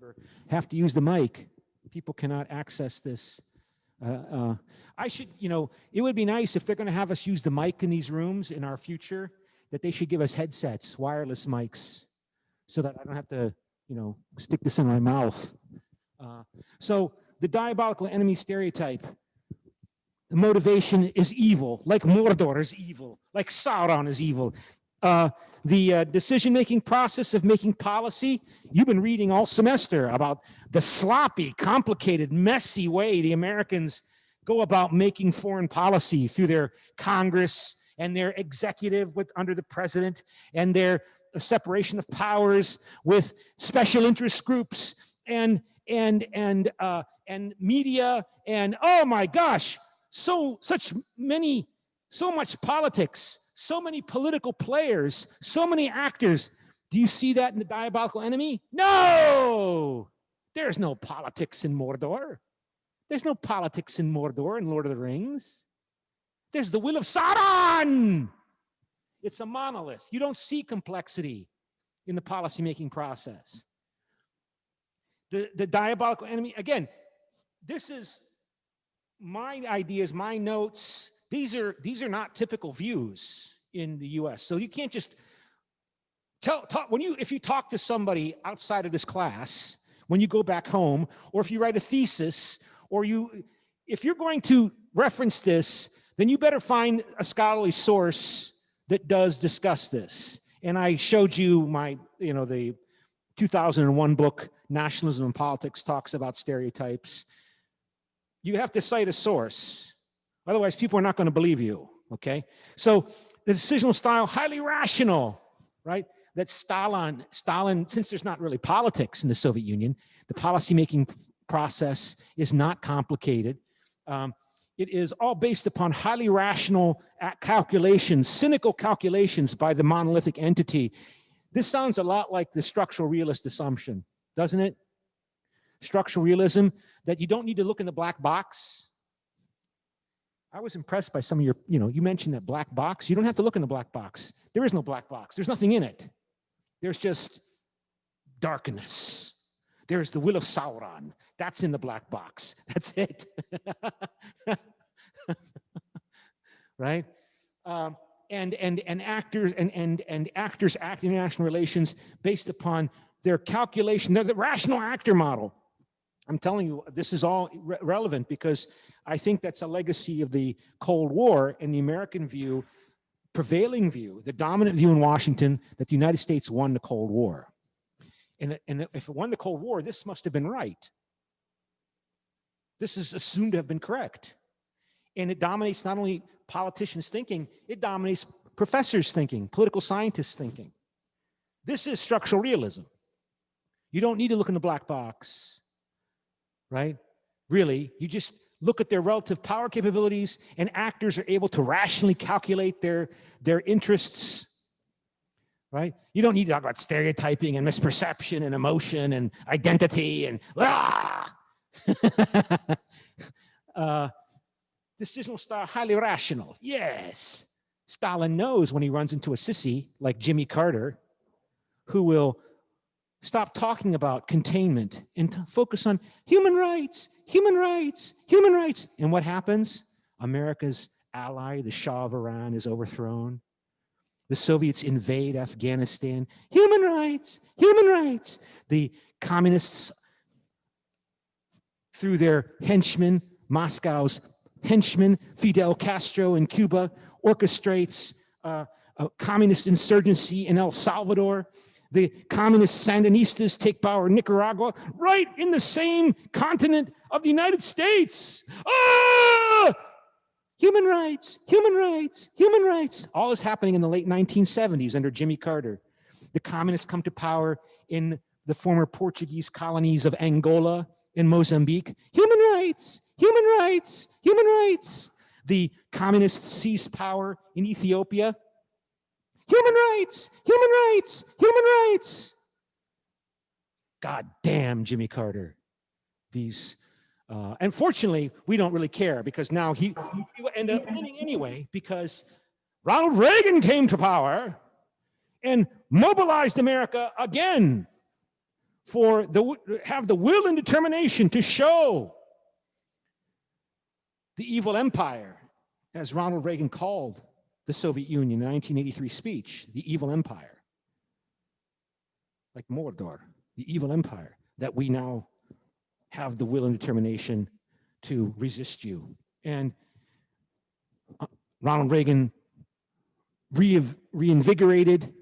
longer have to use the mic. People cannot access this. I should, you know, it would be nice if they're going to have us use the mic in these rooms in our future, that they should give us headsets, wireless mics, so that I don't have to, you know, stick this in my mouth. So the diabolical enemy stereotype, the motivation is evil, like Mordor is evil, like Sauron is evil. The decision-making process of making policy, you've been reading all semester about the sloppy, complicated, messy way the Americans go about making foreign policy through their Congress and their executive under the president, and their separation of powers with special interest groups and media, and oh my gosh, so much politics, so many political players, so many actors. Do you see that in the diabolical enemy? No! There's no politics in Mordor. There's no politics in Mordor in Lord of the Rings. There's the will of Sauron. It's a monolith. You don't see complexity in the policymaking process. The diabolical enemy, again, this is my ideas, my notes. These are not typical views in the US. So you can't just if you talk to somebody outside of this class, when you go back home, or if you write a thesis, or if you're going to reference this, then you better find a scholarly source that does discuss this. And I showed you the 2001 book, Nationalism and Politics, talks about stereotypes. You have to cite a source. Otherwise, people are not going to believe you, okay? So the decisional style, highly rational, right? That Stalin, since there's not really politics in the Soviet Union, the policymaking process is not complicated. It is all based upon highly rational calculations, cynical calculations by the monolithic entity. This sounds a lot like the structural realist assumption, doesn't it? Structural realism, that you don't need to look in the black box. I was impressed by some of your, you mentioned that black box. You don't have to look in the black box. There is no black box. There's nothing in it. There's just darkness. There's the will of Sauron. That's in the black box. That's it. Right? And actors act in international relations based upon their calculation. They're the rational actor model. I'm telling you, this is all relevant because I think that's a legacy of the Cold War and the American view, prevailing view, the dominant view in Washington, that the United States won the Cold War. And if it won the Cold War, this must have been right. This is assumed to have been correct. And it dominates not only politicians' thinking, it dominates professors' thinking, political scientists' thinking. This is structural realism. You don't need to look in the black box, right? Really, you just look at their relative power capabilities, and actors are able to rationally calculate their interests, right? You don't need to talk about stereotyping and misperception and emotion and identity and decisional style, highly rational. Yes. Stalin knows when he runs into a sissy like Jimmy Carter, who will stop talking about containment and focus on human rights, human rights, human rights. And what happens? America's ally, the Shah of Iran, is overthrown. The Soviets invade Afghanistan. Human rights, human rights. The communists, through their henchmen, Moscow's henchmen, Fidel Castro in Cuba, orchestrates a communist insurgency in El Salvador. The communist Sandinistas take power in Nicaragua, right in the same continent of the United States. Ah! Human rights, human rights, human rights. All is happening in the late 1970s under Jimmy Carter. The communists come to power in the former Portuguese colonies of Angola and Mozambique. Human rights, human rights, human rights. The communists seize power in Ethiopia. Human rights, human rights, human rights. God damn Jimmy Carter. These, unfortunately, we don't really care because now he will end up winning anyway because Ronald Reagan came to power and mobilized America again. have the will and determination to show the evil empire, as Ronald Reagan called the Soviet Union in 1983 speech, the evil empire. Like Mordor, the evil empire, that we now have the will and determination to resist you. And Ronald Reagan reinvigorated,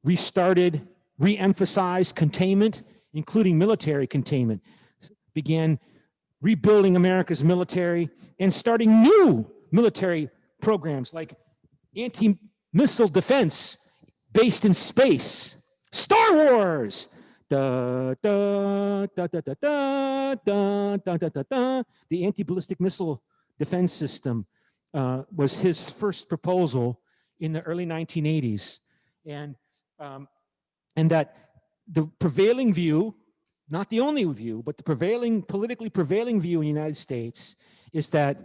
restarted, re-emphasized containment, including military containment, began rebuilding America's military and starting new military programs like anti-missile defense based in space. Star Wars! Da, da, da, da, da, da, da, da, da, da, da. The anti-ballistic missile defense system was his first proposal in the early 1980s. And that the prevailing view, not the only view, but the politically prevailing view in the United States is that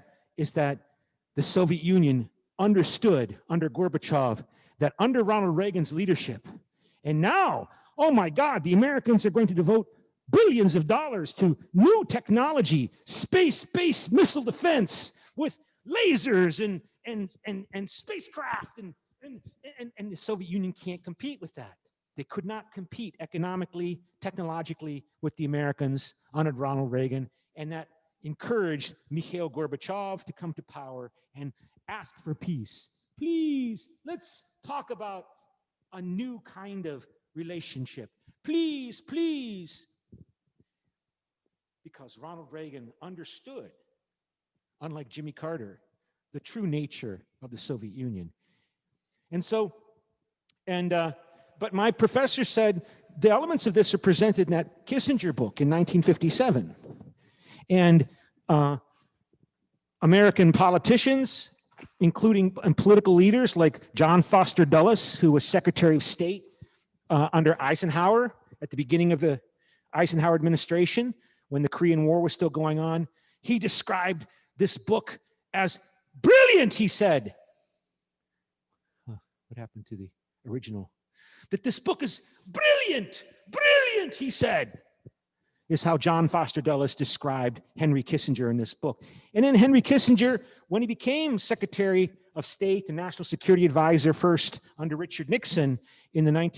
the Soviet Union understood under Gorbachev that under Ronald Reagan's leadership, and now, oh my God, the Americans are going to devote billions of dollars to new technology, space-based missile defense with lasers and spacecraft, and the Soviet Union can't compete with that. They could not compete economically, technologically with the Americans under Ronald Reagan, and that encouraged Mikhail Gorbachev to come to power and ask for peace. Please, let's talk about a new kind of relationship. Please, please. Because Ronald Reagan understood, unlike Jimmy Carter, the true nature of the Soviet Union. And so, but my professor said the elements of this are presented in that Kissinger book in 1957. And American politicians, including political leaders like John Foster Dulles, who was Secretary of State under Eisenhower at the beginning of the Eisenhower administration, when the Korean War was still going on, he described this book as brilliant, he said. What happened to the original? That this book is brilliant, brilliant, he said, is how John Foster Dulles described Henry Kissinger in this book. And then Henry Kissinger, when he became Secretary of State and National Security Advisor first under Richard Nixon in the late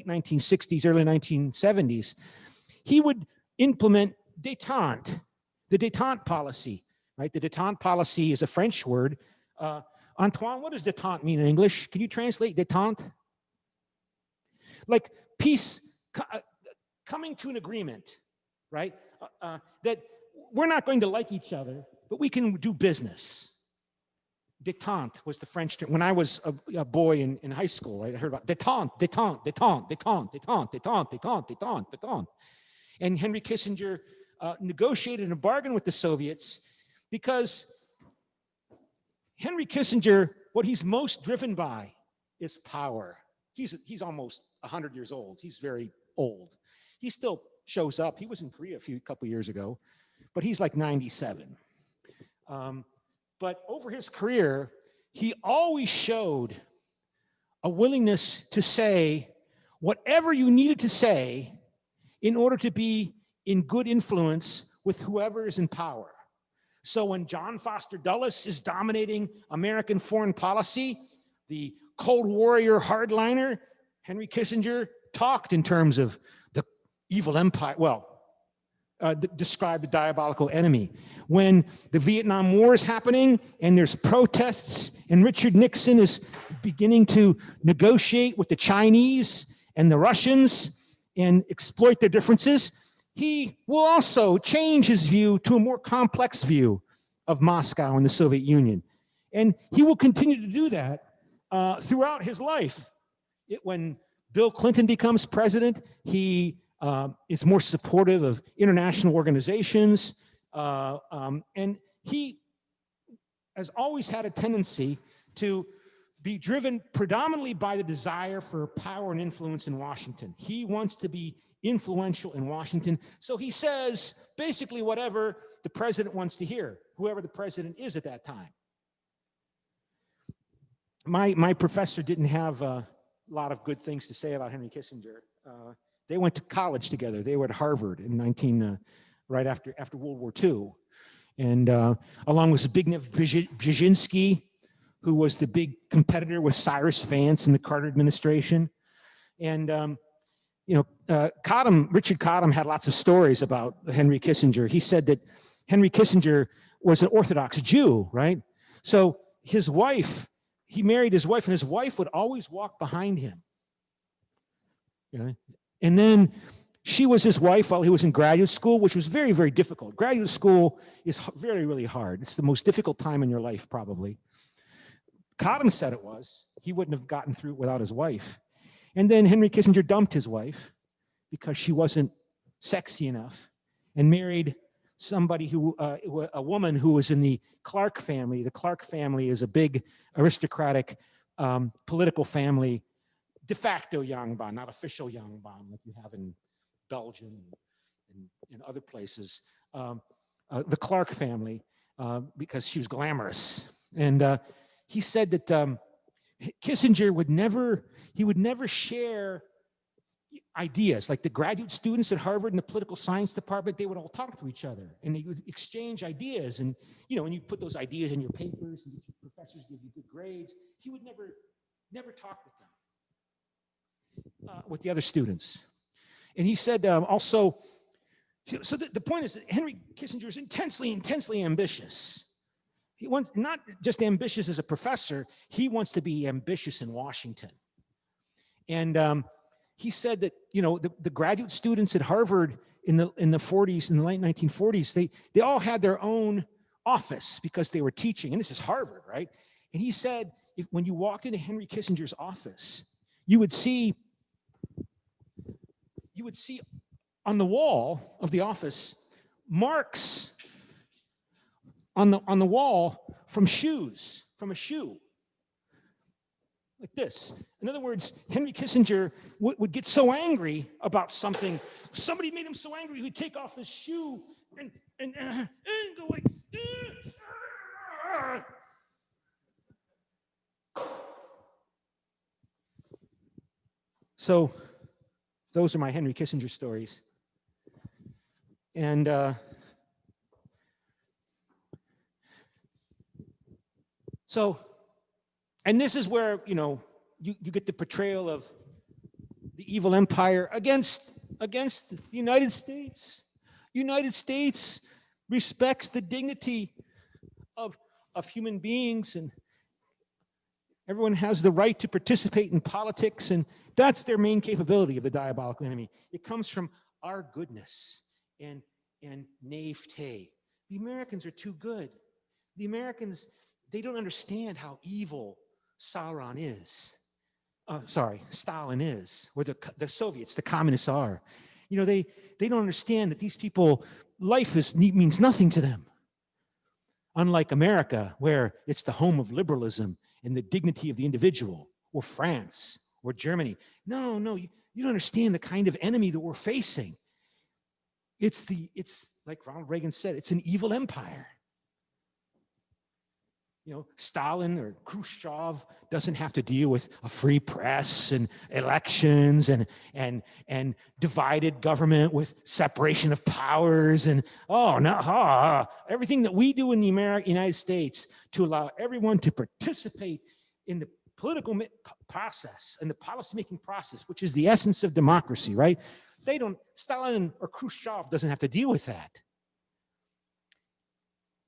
1960s, early 1970s, he would implement détente, the détente policy, right? The détente policy is a French word. Antoine, what does détente mean in English? Can you translate détente? Like peace, coming to an agreement, right? That we're not going to like each other, but we can do business. Détente was the French term. When I was a boy in high school, right, I heard about détente, détente, détente, détente, détente, détente, détente, détente, détente. And Henry Kissinger negotiated a bargain with the Soviets because Henry Kissinger, what he's most driven by is power. He's almost 100 years old. He's very old. He still shows up. He was in Korea a couple years ago, but he's like 97. But over his career, he always showed a willingness to say whatever you needed to say in order to be in good influence with whoever is in power. So when John Foster Dulles is dominating American foreign policy, the Cold Warrior hardliner, Henry Kissinger, talked in terms of the evil empire, described the diabolical enemy. When the Vietnam War is happening and there's protests and Richard Nixon is beginning to negotiate with the Chinese and the Russians and exploit their differences, he will also change his view to a more complex view of Moscow and the Soviet Union. And he will continue to do that throughout his life. When Bill Clinton becomes president, he is more supportive of international organizations. And he has always had a tendency to be driven predominantly by the desire for power and influence in Washington. He wants to be influential in Washington. So he says basically whatever the president wants to hear, whoever the president is at that time. My professor didn't have a lot of good things to say about Henry Kissinger. They went to college together. They were at Harvard in right after World War II. And along with Zbigniew Brzezinski, who was the big competitor with Cyrus Vance in the Carter administration. And Richard Cottam had lots of stories about Henry Kissinger. He said that Henry Kissinger was an Orthodox Jew, right? So his wife, he married his wife, and his wife would always walk behind him. Okay? And then she was his wife while he was in graduate school, which was very, very difficult. Graduate school is very, really hard. It's the most difficult time in your life, probably. Cottam said it was. He wouldn't have gotten through it without his wife. And then Henry Kissinger dumped his wife because she wasn't sexy enough and married somebody a woman who was in the Clark family. The Clark family is a big aristocratic political family, de facto Yangban, not official Yangban like you have in Belgium and other places. The Clark family, because she was glamorous. And he said that Kissinger would never share ideas. Like the graduate students at Harvard in the political science department, they would all talk to each other and they would exchange ideas. And when you put those ideas in your papers and your professors give you good grades, he would never talk with them, with the other students. And he said also, so the point is that Henry Kissinger is intensely ambitious. He wants not just ambitious as a professor, he wants to be ambitious in Washington. And he said that, the graduate students at Harvard in the 40s, in the late 1940s, they all had their own office because they were teaching. And this is Harvard, right? And he said, when you walked into Henry Kissinger's office, you would see on the wall of the office marks on the wall from a shoe, like this. In other words, Henry Kissinger would get so angry about something. Somebody made him so angry, he'd take off his shoe and go like. So those are my Henry Kissinger stories. And and this is where, you get the portrayal of the evil empire against the United States. United States respects the dignity of human beings, and everyone has the right to participate in politics, and that's their main capability of the diabolical enemy. It comes from our goodness and naivete. The Americans are too good. The Americans, they don't understand how evil Stalin is, or the Soviets, the communists are. They don't understand that these people, life means nothing to them. Unlike America, where it's the home of liberalism and the dignity of the individual, or France, or Germany. No, you don't understand the kind of enemy that we're facing. It's like Ronald Reagan said, it's an evil empire. Stalin or Khrushchev doesn't have to deal with a free press and elections and divided government with separation of powers and everything that we do in the United States to allow everyone to participate in the political process and the policymaking process, which is the essence of democracy, right? Stalin or Khrushchev doesn't have to deal with that.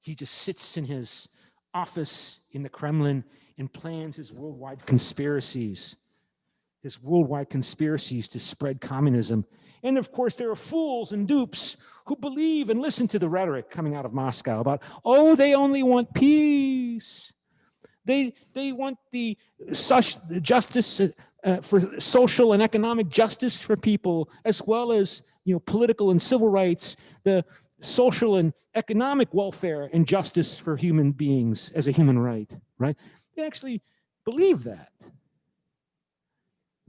He just sits in his office in the Kremlin and plans his worldwide conspiracies to spread communism. And of course, there are fools and dupes who believe and listen to the rhetoric coming out of Moscow about, they only want peace. They want the justice for social and economic justice for people, as well as political and civil rights, the social and economic welfare and justice for human beings as a human right, right? They actually believe that.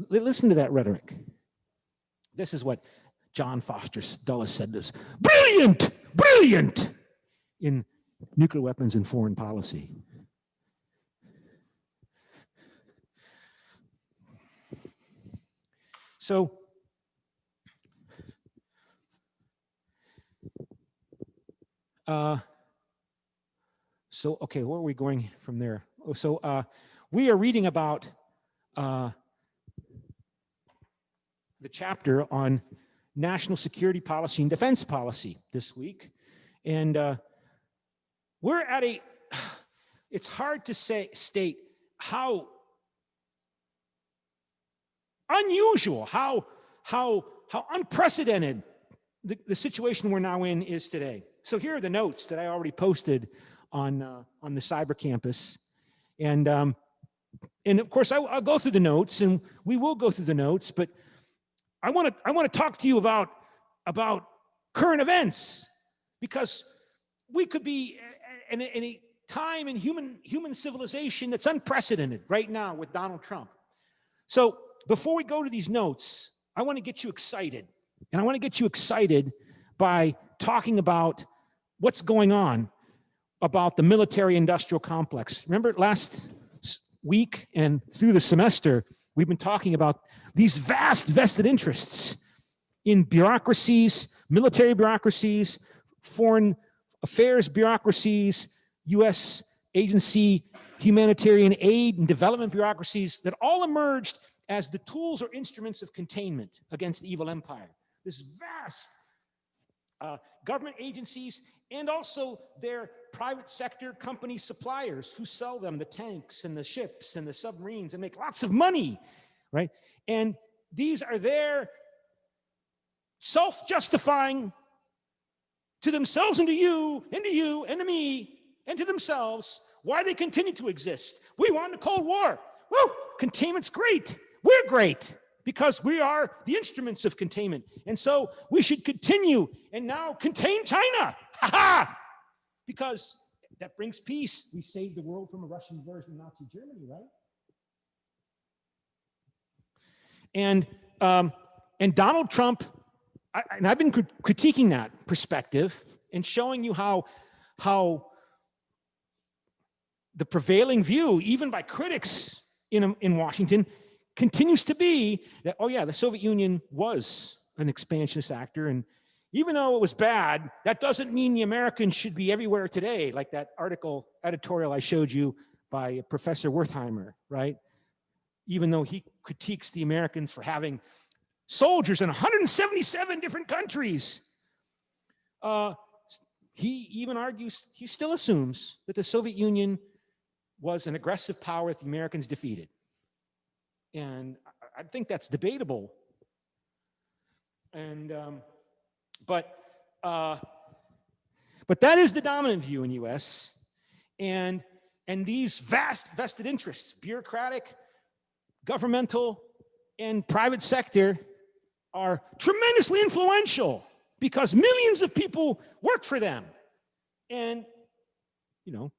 They listen to that rhetoric. This is what John Foster Dulles said was brilliant in Nuclear Weapons and Foreign Policy. So Okay, where are we going from there? Oh, so we are reading about the chapter on national security policy and defense policy this week. And we're at it's hard to state how unusual, how unprecedented the situation we're now in is today. So here are the notes that I already posted on the cyber campus. And of course I'll go through the notes, and we will go through the notes, but I want to talk to you about current events, because we could be in a time in human civilization that's unprecedented right now with Donald Trump. So before we go to these notes, I want to get you excited. And I want to get you excited by talking about what's going on about the military-industrial complex. Remember last week and through the semester, we've been talking about these vast vested interests in bureaucracies, military bureaucracies, foreign affairs bureaucracies, U.S. agency, humanitarian aid and development bureaucracies that all emerged as the tools or instruments of containment against the evil empire. This vast government agencies, and also their private sector company suppliers who sell them the tanks and the ships and the submarines and make lots of money, right? And these are their self-justifying to themselves and to you and to me and to themselves why they continue to exist. We won the Cold War. Woo! Containment's great. We're great because we are the instruments of containment. And so we should continue and now contain China. Ha-ha! Because that brings peace. We saved the world from a Russian version of Nazi Germany, right? And Donald Trump, and I've been critiquing that perspective and showing you how the prevailing view, even by critics in Washington, continues to be that, oh yeah, the Soviet Union was an expansionist actor, and even though it was bad, that doesn't mean the Americans should be everywhere today, like that editorial I showed you by Professor Wertheimer, right? Even though he critiques the Americans for having soldiers in 177 different countries, he even argues, he still assumes that the Soviet Union was an aggressive power that the Americans defeated. And I think that's debatable. And but that is the dominant view in U.S. And these vast vested interests, bureaucratic, governmental, and private sector, are tremendously influential because millions of people work for them. And, you know,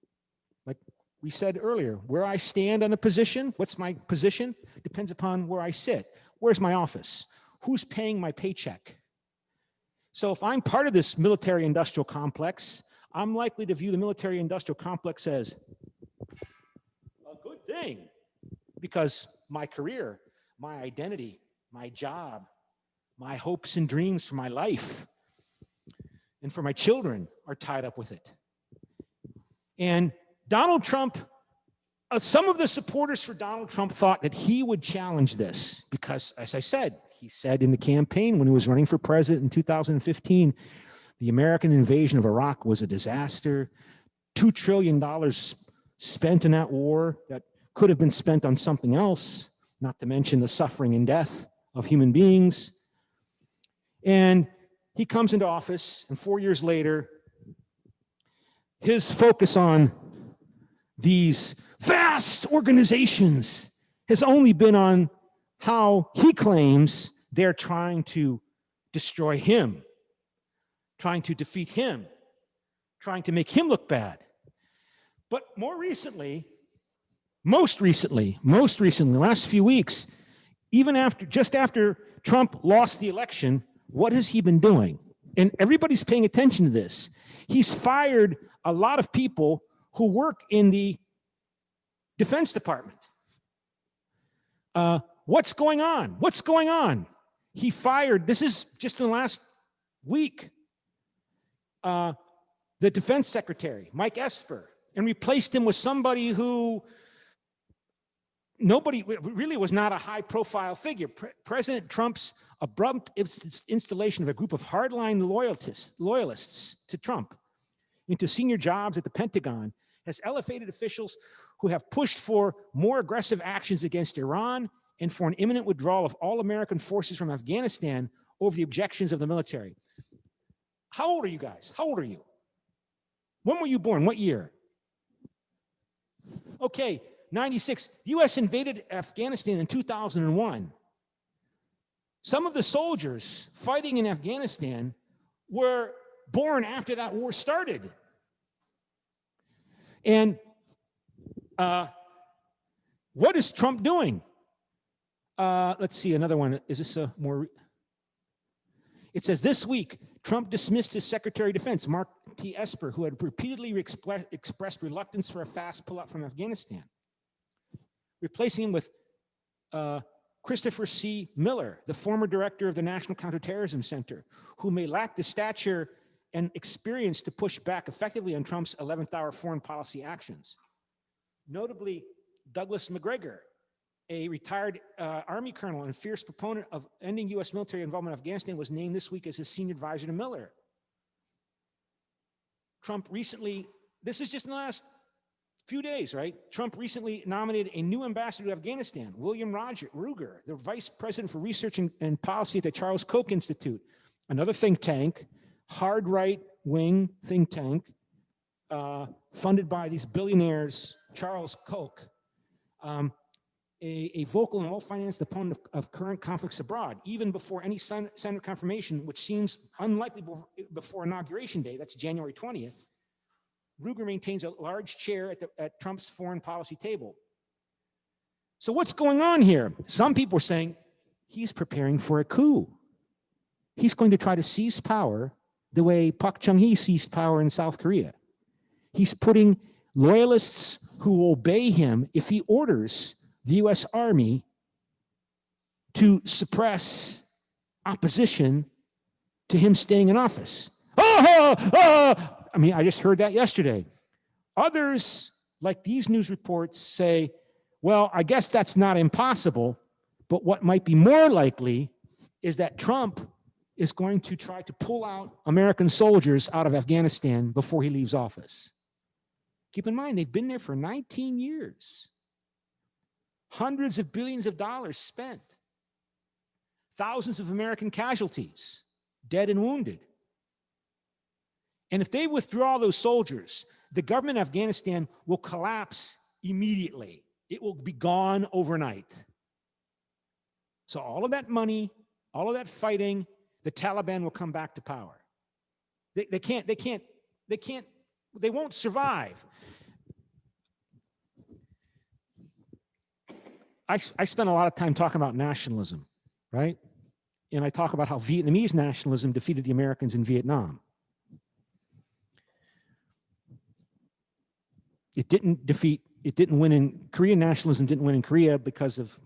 like we said earlier, where I stand on a position, what's my position, depends upon where I sit. Where's my office? Who's paying my paycheck? So if I'm part of this military-industrial complex, I'm likely to view the military-industrial complex as a good thing because my career, my identity, my job, my hopes and dreams for my life and for my children are tied up with it. And Donald Trump, some of the supporters for Donald Trump thought that he would challenge this because, as I said, he said in the campaign when he was running for president in 2015, the American invasion of Iraq was a disaster. $2 trillion spent in that war that could have been spent on something else, not to mention the suffering and death of human beings. And he comes into office, and 4 years later, his focus on these vast organizations has only been on how he claims they're trying to destroy him, trying to defeat him, trying to make him look bad. But most recently, the last few weeks, even just after Trump lost the election, what has he been doing? And everybody's paying attention to this. He's fired a lot of people who work in the Defense Department. What's going on? What's going on? He fired, this is just in the last week, the defense secretary, Mike Esper, and replaced him with somebody who nobody really was not a high profile figure. President Trump's abrupt installation of a group of hardline loyalists to Trump into senior jobs at the Pentagon has elevated officials who have pushed for more aggressive actions against Iran and for an imminent withdrawal of all American forces from Afghanistan over the objections of the military. How old are you guys? How old are you? When were you born? What year? Okay, 96. The U.S. invaded Afghanistan in 2001. Some of the soldiers fighting in Afghanistan were born after that war started. And what is Trump doing? Let's see, another one. Is this a more? It says this week, Trump dismissed his Secretary of Defense, Mark T. Esper, who had repeatedly expressed reluctance for a fast pullout from Afghanistan, replacing him with Christopher C. Miller, the former director of the National Counterterrorism Center, who may lack the stature and experience to push back effectively on Trump's 11th hour foreign policy actions. Notably, Douglas McGregor, a retired Army colonel and fierce proponent of ending U.S. military involvement in Afghanistan, was named this week as his senior advisor to Miller. Trump recently, this is just in the last few days, right? Trump recently nominated a new ambassador to Afghanistan, William Ruger, the vice president for research and policy at the Charles Koch Institute, another think tank, hard right-wing think tank, funded by these billionaires, Charles Koch, a vocal and well-financed opponent of current conflicts abroad, even before any Senate confirmation, which seems unlikely before Inauguration Day, that's January 20th, Ruger maintains a large chair at Trump's foreign policy table. So what's going on here? Some people are saying he's preparing for a coup. He's going to try to seize power the way Park Chung-hee seized power in South Korea. He's putting loyalists who will obey him if he orders the U.S. Army to suppress opposition to him staying in office. I mean, I just heard that yesterday. Others, like these news reports, say, well, I guess that's not impossible, but what might be more likely is that Trump is going to try to pull out American soldiers out of Afghanistan before he leaves office. Keep in mind, they've been there for 19 years. Hundreds of billions of dollars spent. Thousands of American casualties, dead and wounded. And if they withdraw those soldiers, the government of Afghanistan will collapse immediately. It will be gone overnight. So all of that money, all of that fighting, the Taliban will come back to power. They won't survive. I spent a lot of time talking about nationalism, right? And I talk about how Vietnamese nationalism defeated the Americans in Vietnam. It didn't win in Korean nationalism, didn't win in Korea because of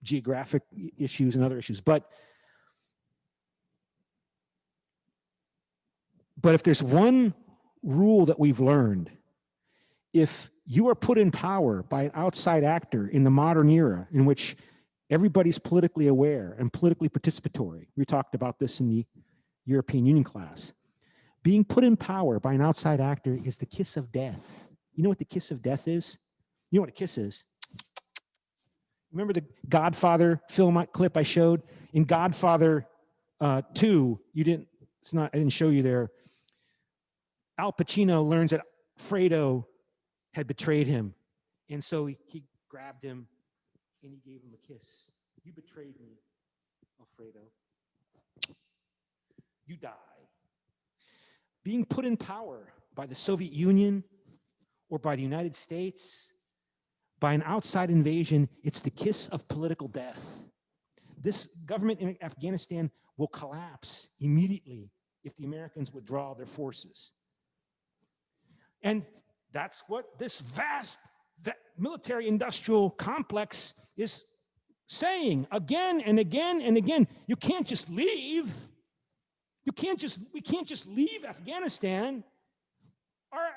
geographic issues and other issues. But if there's one rule that we've learned, if you are put in power by an outside actor in the modern era in which everybody's politically aware and politically participatory, we talked about this in the European Union class, being put in power by an outside actor is the kiss of death. You know what the kiss of death is? You know what a kiss is? Remember the Godfather film clip I showed? In Godfather 2, I didn't show you there. Al Pacino learns that Fredo had betrayed him. And so he grabbed him and he gave him a kiss. You betrayed me, Alfredo. You die. Being put in power by the Soviet Union or by the United States, by an outside invasion, it's the kiss of political death. This government in Afghanistan will collapse immediately if the Americans withdraw their forces. And that's what this vast military industrial complex is saying again and again and again. You can't just leave. We can't just leave Afghanistan.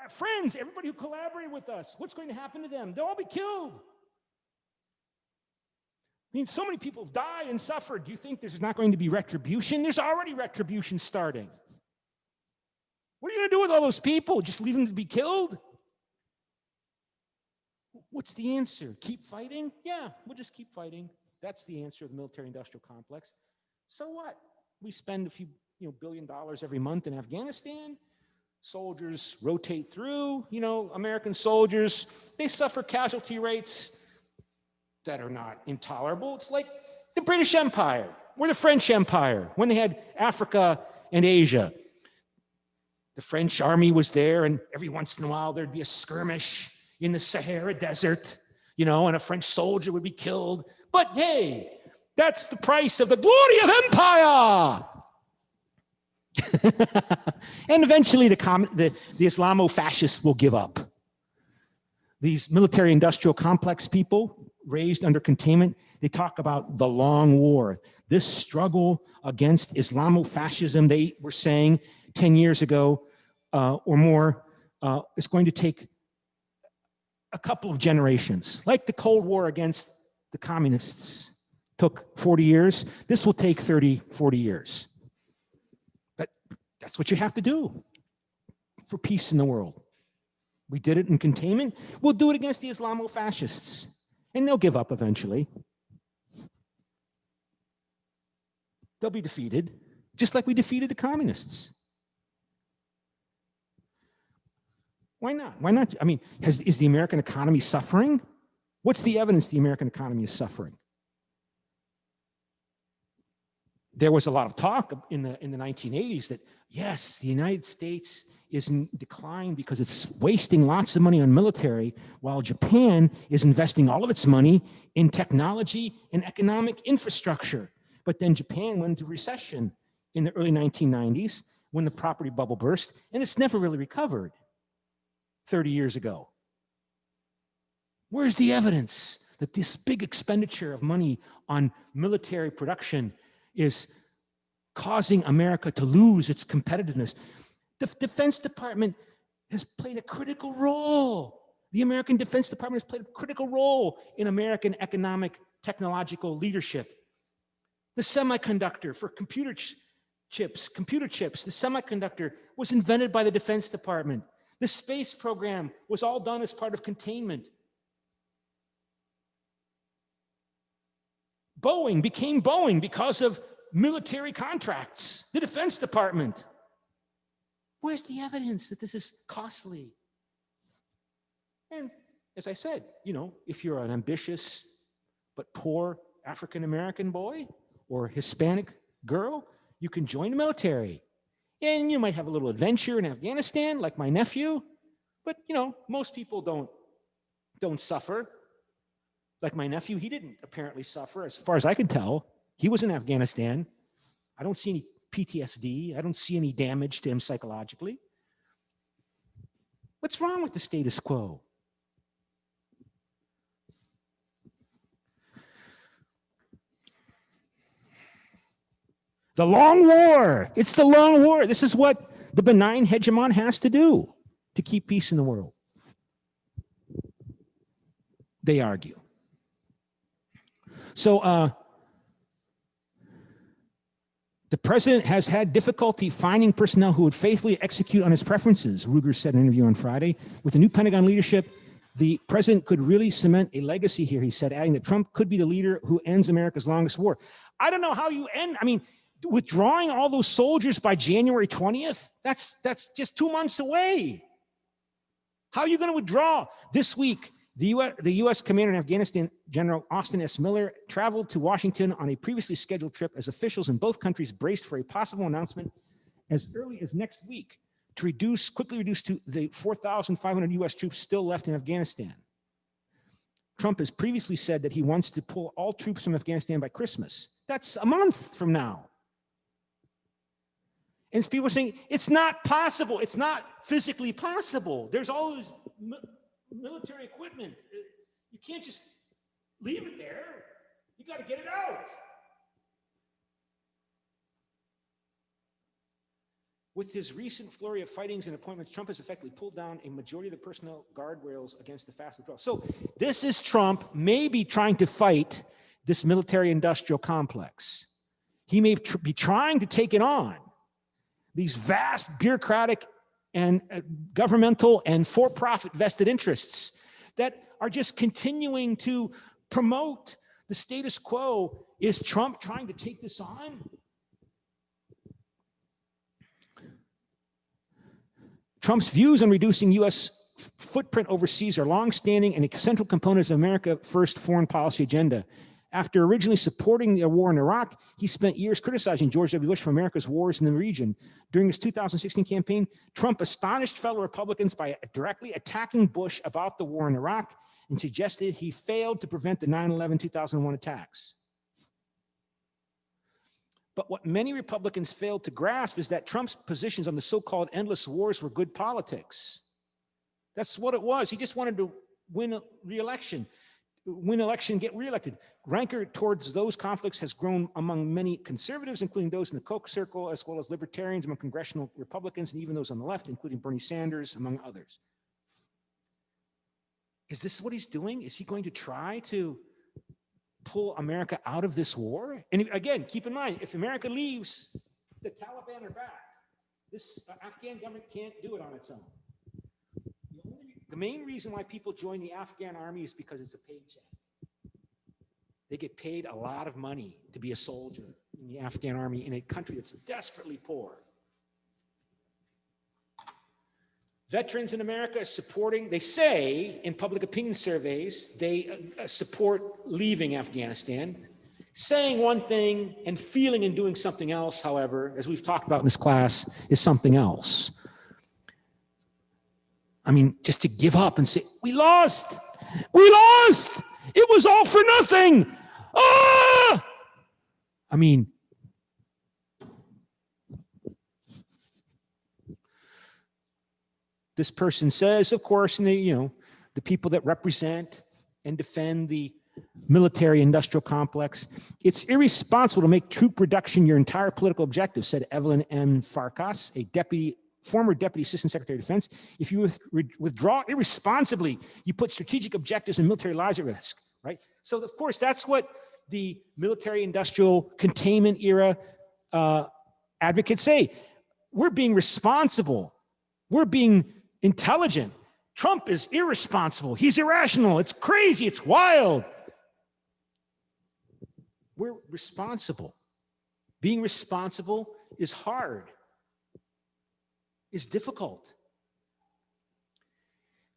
our friends, everybody who collaborated with us, what's going to happen to them? They'll all be killed. I mean, so many people have died and suffered. Do you think there's not going to be retribution? There's already retribution starting. What are you going to do with all those people? Just leave them to be killed? What's the answer? Keep fighting? Yeah, we'll just keep fighting. That's the answer of the military-industrial complex. So what? We spend a few $1 billion every month in Afghanistan. Soldiers rotate through, American soldiers. They suffer casualty rates that are not intolerable. It's like the British Empire or the French Empire when they had Africa and Asia. The French army was there, and every once in a while there'd be a skirmish in the Sahara Desert, and a French soldier would be killed. But hey, that's the price of the glory of empire. And eventually the Islamo-fascists will give up. These military-industrial complex people raised under containment, they talk about the long war. This struggle against Islamo-fascism, they were saying 10 years ago or more, is going to take a couple of generations. Like the Cold War against the communists took 40 years. This will take 30, 40 years. But that's what you have to do for peace in the world. We did it in containment. We'll do it against the Islamo-fascists. And they'll give up eventually. They'll be defeated, just like we defeated the communists. Why not? Why not? I mean, is the American economy suffering? What's the evidence the American economy is suffering? There was a lot of talk in the 1980s that, yes, the United States is in decline because it's wasting lots of money on military, while Japan is investing all of its money in technology and economic infrastructure. But then Japan went into recession in the early 1990s when the property bubble burst, and it's never really recovered 30 years ago. Where's the evidence that this big expenditure of money on military production is causing America to lose its competitiveness? The Defense Department has played a critical role. The American Defense Department has played a critical role in American economic technological leadership. The semiconductor for computer chips, the semiconductor was invented by the Defense Department. The space program was all done as part of containment. Boeing became Boeing because of military contracts, the Defense Department. Where's the evidence that this is costly? And as I said, if you're an ambitious but poor African-American boy or Hispanic girl, you can join the military. And you might have a little adventure in Afghanistan, like my nephew. But, most people don't suffer. Like my nephew, he didn't apparently suffer, as far as I can tell. He was in Afghanistan. I don't see any PTSD. I don't see any damage to him psychologically. What's wrong with the status quo? The long war. It's the long war. This is what the benign hegemon has to do to keep peace in the world. They argue. So the president has had difficulty finding personnel who would faithfully execute on his preferences, Ruger said in an interview on Friday. With the new Pentagon leadership, the president could really cement a legacy here, he said, adding that Trump could be the leader who ends America's longest war. I don't know how you end, withdrawing all those soldiers by January 20th, that's just 2 months away. How are you going to withdraw? This week, the U.S. commander in Afghanistan, General Austin S. Miller, traveled to Washington on a previously scheduled trip as officials in both countries braced for a possible announcement as early as next week to quickly reduce to the 4,500 U.S. troops still left in Afghanistan. Trump has previously said that he wants to pull all troops from Afghanistan by Christmas. That's a month from now. And people are saying, it's not possible. It's not physically possible. There's all this military equipment. You can't just leave it there. You got to get it out. With his recent flurry of fightings and appointments, Trump has effectively pulled down a majority of the personnel guardrails against the fast withdrawal. So this is Trump maybe trying to fight this military-industrial complex. He may be trying to take it on. These vast bureaucratic and governmental and for-profit vested interests that are just continuing to promote the status quo. Is Trump trying to take this on? Trump's views on reducing U.S. footprint overseas are longstanding and central components of America First foreign policy agenda. After originally supporting the war in Iraq, he spent years criticizing George W. Bush for America's wars in the region. During his 2016 campaign, Trump astonished fellow Republicans by directly attacking Bush about the war in Iraq and suggested he failed to prevent the 9/11/2001 attacks. But what many Republicans failed to grasp is that Trump's positions on the so-called endless wars were good politics. That's what it was. He just wanted to win re-election. Win election, get reelected. Rancor towards those conflicts has grown among many conservatives, including those in the CUK circle, as well as libertarians among congressional Republicans, and even those on the left, including Bernie Sanders, among others. Is this what he's doing? Is he going to try to pull America out of this war? And again, keep in mind, if America leaves, the Taliban are back. This Afghan government can't do it on its own. The main reason why people join the Afghan army is because it's a paycheck. They get paid a lot of money to be a soldier in the Afghan army in a country that's desperately poor. Veterans in America are supporting, they say in public opinion surveys, they support leaving Afghanistan. Saying one thing and feeling and doing something else, however, as we've talked about in this class, is something else. I mean, just to give up and say, we lost, it was all for nothing. Ah! I mean, this person says, of course, and the people that represent and defend the military industrial complex, it's irresponsible to make troop reduction your entire political objective, said Evelyn M. Farkas, a former Deputy Assistant Secretary of Defense. If you withdraw irresponsibly, you put strategic objectives and military lives at risk, right? So, of course, that's what the military-industrial containment era advocates say. We're being responsible. We're being intelligent. Trump is irresponsible. He's irrational. It's crazy. It's wild. We're responsible. Being responsible is hard. Is difficult.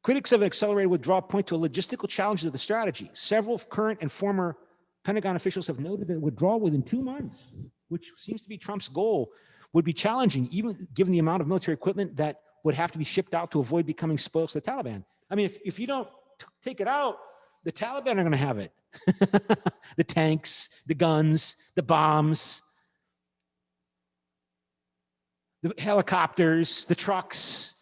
Critics of an accelerated withdrawal point to a logistical challenge of the strategy. Several current and former Pentagon officials have noted that withdrawal within 2 months, which seems to be Trump's goal, would be challenging, even given the amount of military equipment that would have to be shipped out to avoid becoming spoils to the Taliban. I mean, if you don't take it out, the Taliban are going to have it. The tanks, the guns, the bombs, the helicopters, the trucks.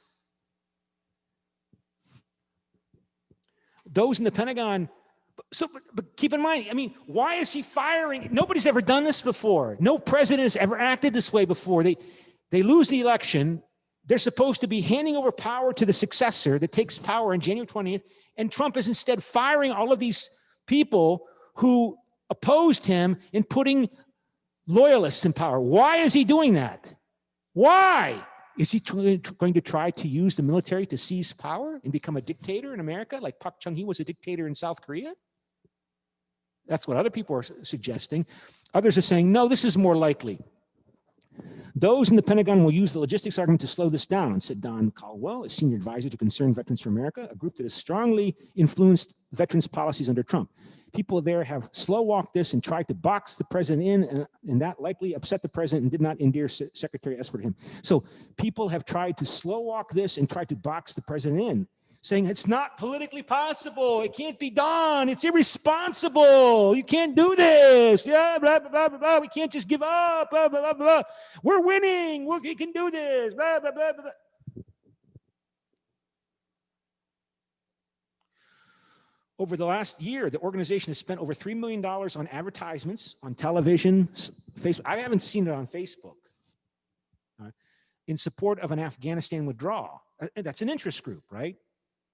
Those in the Pentagon. So, but keep in mind, I mean, why is he firing? Nobody's ever done this before. No president has ever acted this way before. They lose the election. They're supposed to be handing over power to the successor that takes power on January 20th. And Trump is instead firing all of these people who opposed him and putting loyalists in power. Why is he doing that? Why? Is he going to try to use the military to seize power and become a dictator in America like Park Chung-hee was a dictator in South Korea? That's what other people are suggesting. Others are saying, no, this is more likely. Those in the Pentagon will use the logistics argument to slow this down, said Don Caldwell, a senior advisor to Concerned Veterans for America, a group that has strongly influenced veterans policies under Trump. People there have slow walked this and tried to box the president in, and that likely upset the president and did not endear Secretary Esper to him. So people have tried to slow walk this and tried to box the president in, saying it's not politically possible. It can't be done. It's irresponsible. You can't do this. Yeah, blah, blah, blah, blah, blah. We can't just give up. Blah, blah, blah, blah. We're winning. We can do this. Blah, blah, blah, blah. Over the last year, the organization has spent over $3 million on advertisements, on television, Facebook. I haven't seen it on Facebook. in support of an Afghanistan withdrawal. That's an interest group, right?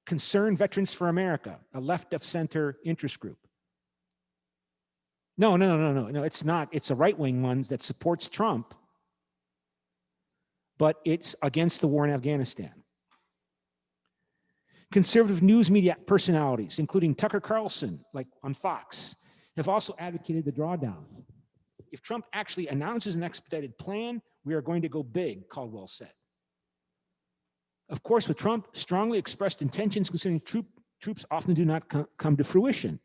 Concerned Veterans for America, a left of center interest group. No, it's not. It's a right-wing one that supports Trump, but it's against the war in Afghanistan. Conservative news media personalities, including Tucker Carlson, like on Fox, have also advocated the drawdown. If Trump actually announces an expedited plan, we are going to go big, Caldwell said. Of course, with Trump, strongly expressed intentions concerning troops often do not come to fruition.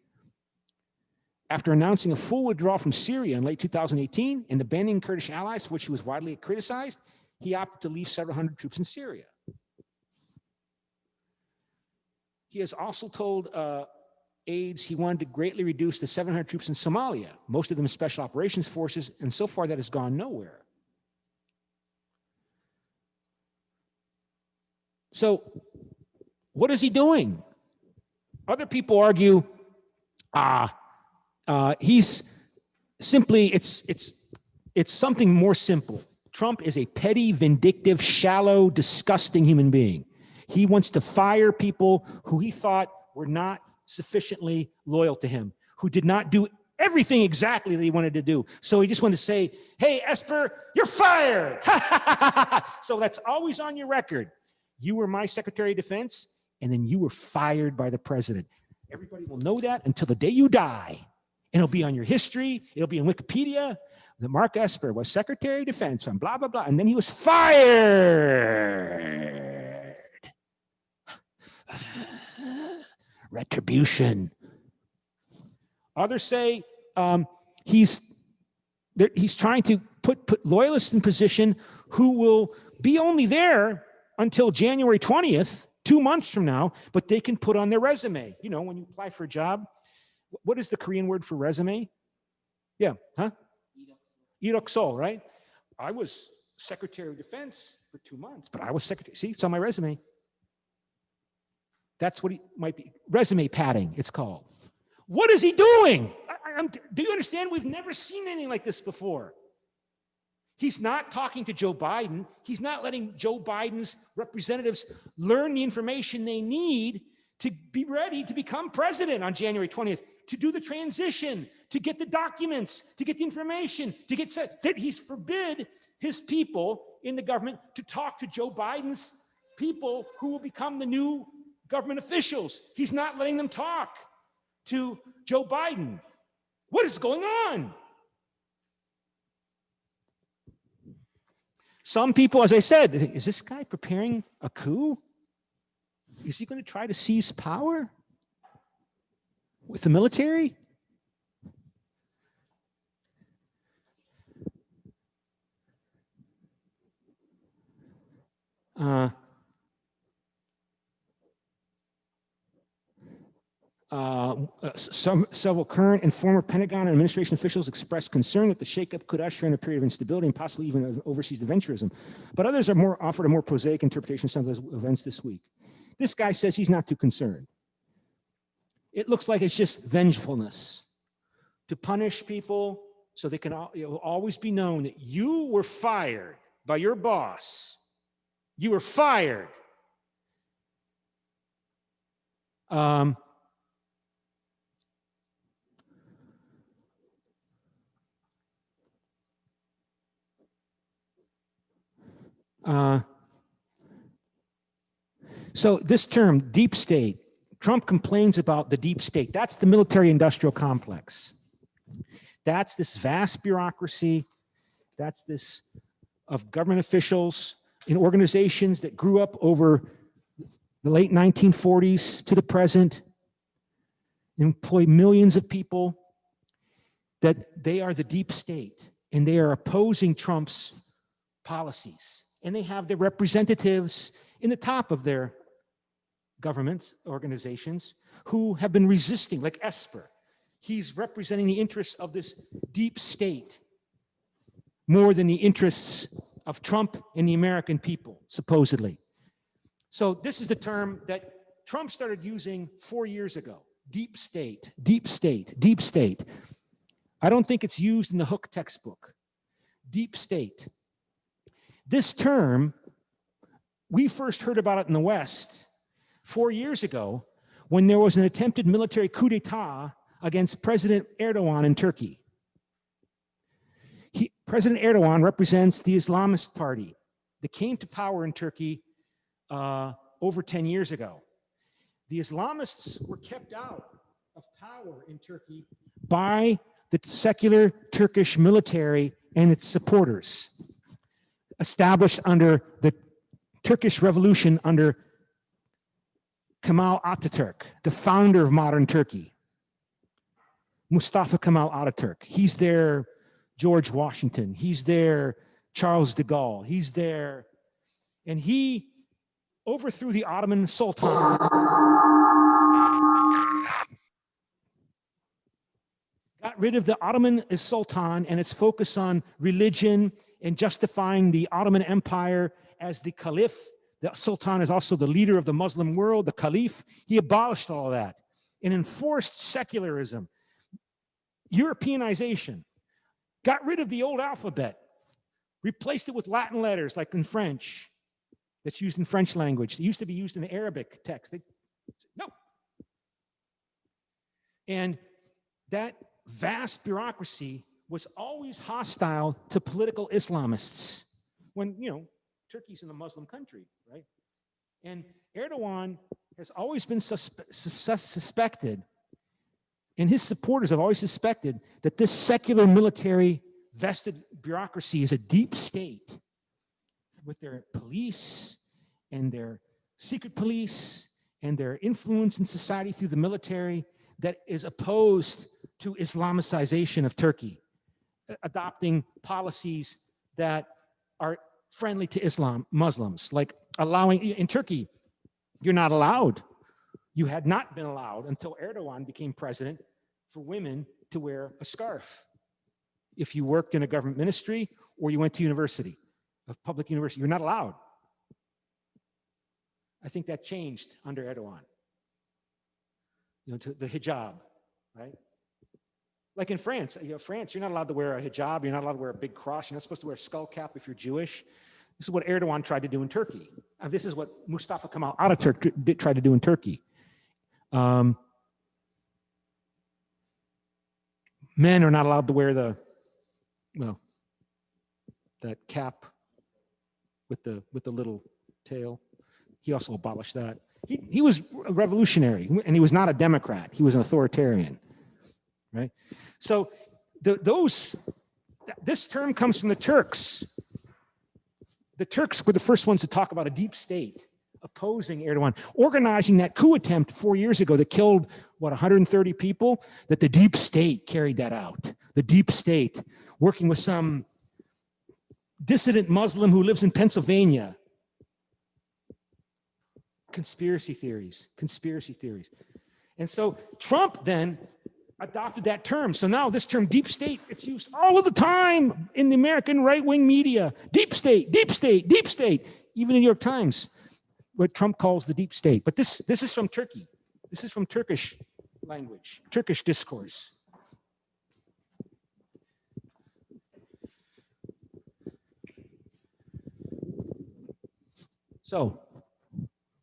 After announcing a full withdrawal from Syria in late 2018 and abandoning Kurdish allies, for which he was widely criticized, he opted to leave several hundred troops in Syria. He has also told aides he wanted to greatly reduce the 700 troops in Somalia, most of them special operations forces, and so far that has gone nowhere. So what is he doing? Other people argue, he's simply, it's something more simple. Trump is a petty, vindictive, shallow, disgusting human being. He wants to fire people who he thought were not sufficiently loyal to him, who did not do everything exactly that he wanted to do. So he just wanted to say, hey, Esper, you're fired. So that's always on your record. You were my Secretary of Defense, and then you were fired by the president. Everybody will know that until the day you die. And it'll be on your history. It'll be in Wikipedia that Mark Esper was Secretary of Defense from blah, blah, blah. And then he was fired. Retribution. Others say he's trying to put loyalists in position who will be only there until January 20th, 2 months from now, but they can put on their resume. You know, when you apply for a job, what is the Korean word for resume? Yeah, huh? Iroksol, right? I was Secretary of Defense for 2 months, but I was Secretary. See, it's on my resume. That's what he might be. Resume padding, it's called. What is he doing? Do you understand? We've never seen anything like this before. He's not talking to Joe Biden. He's not letting Joe Biden's representatives learn the information they need to be ready to become president on January 20th, to do the transition, to get the documents, to get the information, to get set. He's forbid his people in the government to talk to Joe Biden's people who will become the new government officials. He's not letting them talk to Joe Biden. What is going on? Some people, as I said, is this guy preparing a coup? Is he going to try to seize power with the military? Several current and former Pentagon and administration officials expressed concern that the shakeup could usher in a period of instability and possibly even overseas adventurism. But others are offered a more prosaic interpretation of some of those events this week. This guy says he's not too concerned. It looks like it's just vengefulness to punish people so they can it will always be known that you were fired by your boss. You were fired. So this term, deep state, Trump complains about the deep state. That's the military-industrial complex. That's this vast bureaucracy. That's this of government officials in organizations that grew up over the late 1940s to the present, employ millions of people, that they are the deep state, and they are opposing Trump's policies. And they have their representatives in the top of their government organizations who have been resisting, like Esper. He's representing the interests of this deep state more than the interests of Trump and the American people, supposedly. So this is the term that Trump started using 4 years ago. Deep state, deep state, deep state. I don't think it's used in the Hook textbook. Deep state. This term, we first heard about it in the West 4 years ago when there was an attempted military coup d'etat against President Erdogan in Turkey. President Erdogan represents the Islamist party that came to power in Turkey over 10 years ago. The Islamists were kept out of power in Turkey by the secular Turkish military and its supporters, established under the Turkish Revolution under Kemal Ataturk, the founder of modern Turkey. Mustafa Kemal Ataturk. He's their George Washington. He's their Charles de Gaulle. He's there. And he overthrew the Ottoman Sultan. Got rid of the Ottoman Sultan and its focus on religion and justifying the Ottoman Empire as the Caliph. The Sultan is also the leader of the Muslim world, the Caliph. He abolished all of that and enforced secularism, Europeanization, got rid of the old alphabet, replaced it with Latin letters like in French, that's used in French language. It used to be used in Arabic text. No. And that vast bureaucracy was always hostile to political Islamists when, you know, Turkey's in a Muslim country, right? And Erdogan has always been suspected, and his supporters have always suspected that this secular military vested bureaucracy is a deep state with their police and their secret police and their influence in society through the military that is opposed to Islamicization of Turkey, adopting policies that are friendly to Islam, Muslims, like allowing, in Turkey, you're not allowed, you had not been allowed until Erdogan became president for women to wear a scarf if you worked in a government ministry or you went to university, a public university, you're not allowed. I think that changed under Erdogan, you know, to the hijab, right? Like in France, you know, France, you're not allowed to wear a hijab, you're not allowed to wear a big cross, you're not supposed to wear a skull cap if you're Jewish. This is what Erdogan tried to do in Turkey. And this is what Mustafa Kemal Ataturk tried to do in Turkey. Men are not allowed to wear the, well, that cap with the little tail. He also abolished that. He was a revolutionary, and he was not a Democrat. He was an authoritarian, right? So this term comes from the Turks. The Turks were the first ones to talk about a deep state opposing Erdogan, organizing that coup attempt 4 years ago that killed, what, 130 people, that the deep state carried that out. The deep state, working with some dissident Muslim who lives in Pennsylvania. Conspiracy theories. And so Trump then adopted that term. So now this term deep state, it's used all of the time in the American right-wing media. Deep state, deep state, deep state. Even in the New York Times, what Trump calls the deep state. But this is from Turkey. This is from Turkish language, Turkish discourse. So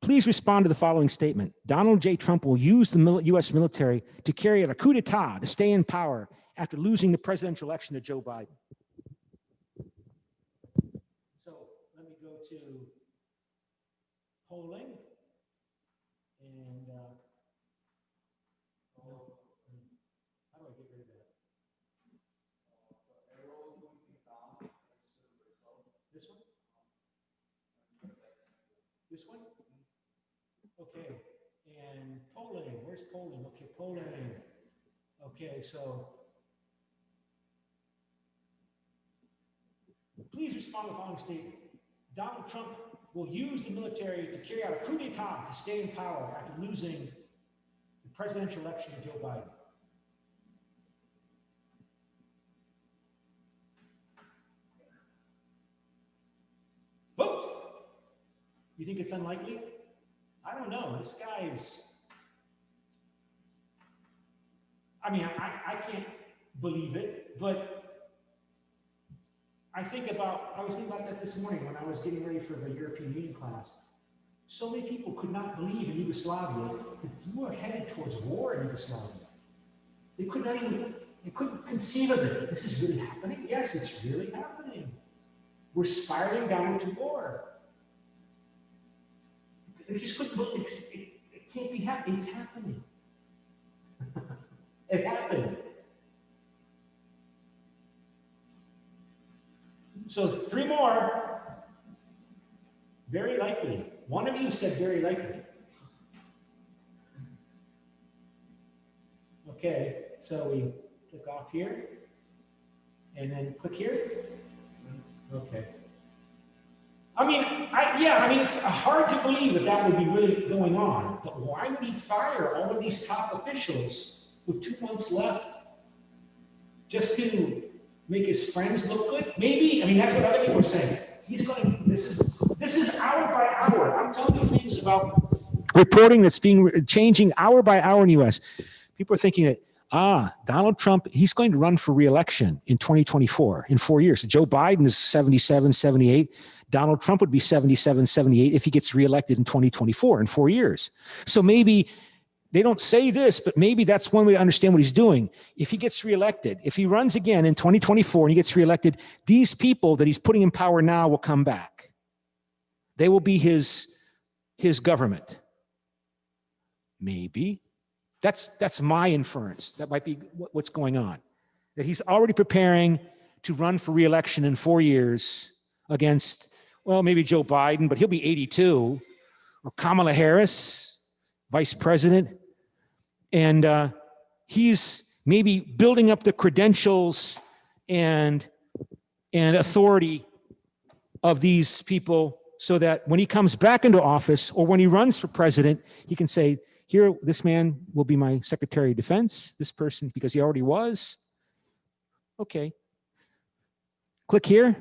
please respond to the following statement. Donald J. Trump will use the U.S. military to carry out a coup d'etat to stay in power after losing the presidential election to Joe Biden. So let me go to polling. And how do I get rid of that? This one? This one? Okay, and polling, where's polling? Okay, polling. Okay, so please respond to the following statement. Donald Trump will use the military to carry out a coup d'etat to stay in power after losing the presidential election to Joe Biden. Vote! You think it's unlikely? I don't know. This guy's, I mean, I can't believe it, but I was thinking about that this morning when I was getting ready for the European Union class. So many people could not believe in Yugoslavia that you were headed towards war in Yugoslavia. They couldn't conceive of it. This is really happening? Yes, it's really happening. We're spiraling down into war. They just couldn't believe it can't be happening. It's happening. It happened. So 3 more. Very likely. One of you said very likely. Okay, so we click off here and then click here. Okay. I mean, it's hard to believe that would be really going on. But why would he fire all of these top officials with 2 months left just to make his friends look good? Maybe. I mean, that's what other people are saying. He's going. This is hour by hour. I'm telling you things about reporting that's changing hour by hour in the U.S. People are thinking that Donald Trump, he's going to run for re-election in 2024 in 4 years. Joe Biden is 77, 78. Donald Trump would be 77, 78 if he gets reelected in 2024 in 4 years. So maybe they don't say this, but maybe that's one way to understand what he's doing. If he gets reelected, if he runs again in 2024 and he gets reelected, these people that he's putting in power now will come back. They will be his government. Maybe. That's my inference. That might be what's going on. That he's already preparing to run for re-election in 4 years against, well, maybe Joe Biden, but he'll be 82, or Kamala Harris, vice president. And he's maybe building up the credentials and authority of these people so that when he comes back into office or when he runs for president, he can say, here, this man will be my Secretary of Defense, this person, because he already was. Okay. Click here.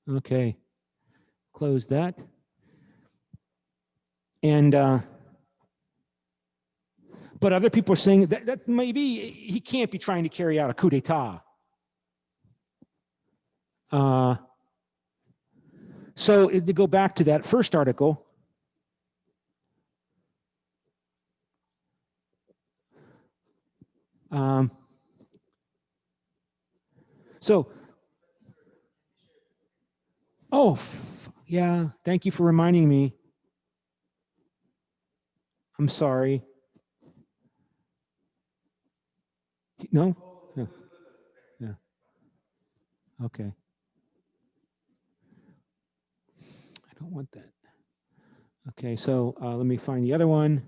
Okay. Close that. And, but other people are saying that maybe he can't be trying to carry out a coup d'etat. So to go back to that first article, yeah, thank you for reminding me. I'm sorry. No? No. Yeah. Okay. I don't want that. Okay, so let me find the other one.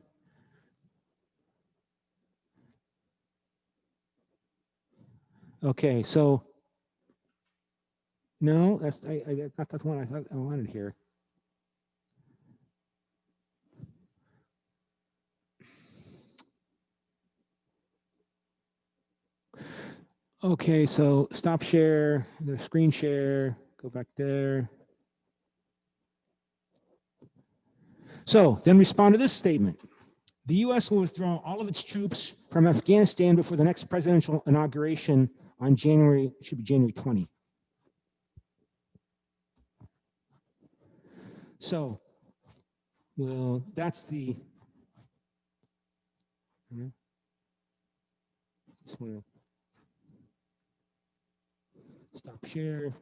Okay, so no, that's not the one I thought I wanted here. Okay, so stop share, the screen share, go back there. So then respond to this statement. The U.S. will withdraw all of its troops from Afghanistan before the next presidential inauguration on January 20. So, well, that's the, just want to stop share.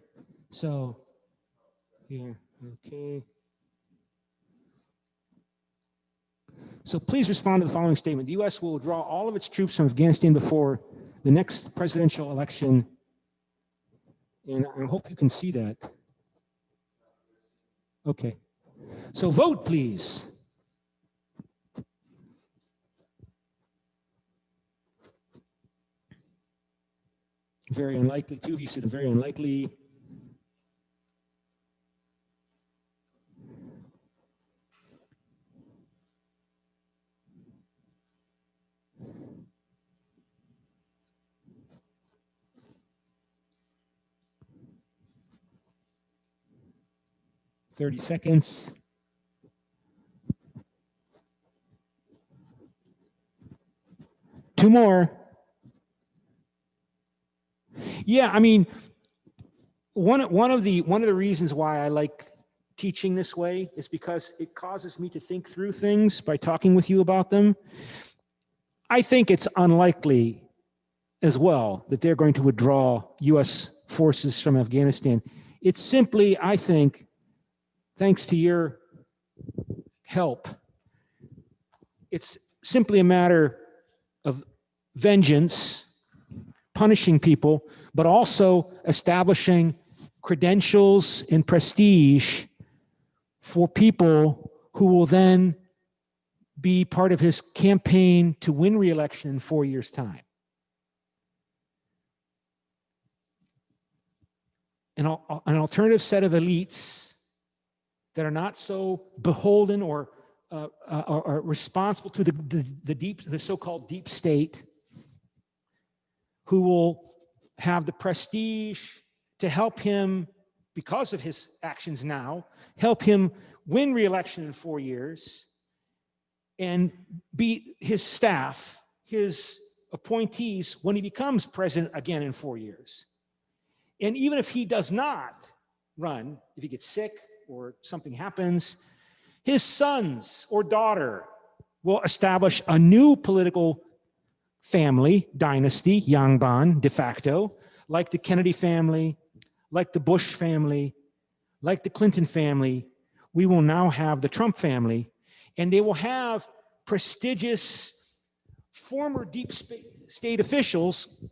So, yeah, okay. So please respond to the following statement. The U.S. will withdraw all of its troops from Afghanistan before the next presidential election. And I hope you can see that. Okay. So vote, please. Very unlikely. 2 of you said very unlikely. $30 seconds. Two more. Yeah, I mean, one of the reasons why I like teaching this way is because it causes me to think through things by talking with you about them. I think it's unlikely as well that they're going to withdraw U.S. forces from Afghanistan. It's simply, I think, thanks to your help, it's simply a matter of vengeance, punishing people, but also establishing credentials and prestige for people who will then be part of his campaign to win re-election in 4 years' time. An alternative set of elites that are not so beholden or responsible to the so-called deep state, who will have the prestige to help him, because of his actions now, help him win re-election in 4 years and be his staff, his appointees when he becomes president again in 4 years. And even if he does not run, if he gets sick or something happens, his sons or daughter will establish a new political family, dynasty, Yangban, de facto, like the Kennedy family, like the Bush family, like the Clinton family. We will now have the Trump family, and they will have prestigious former deep state officials,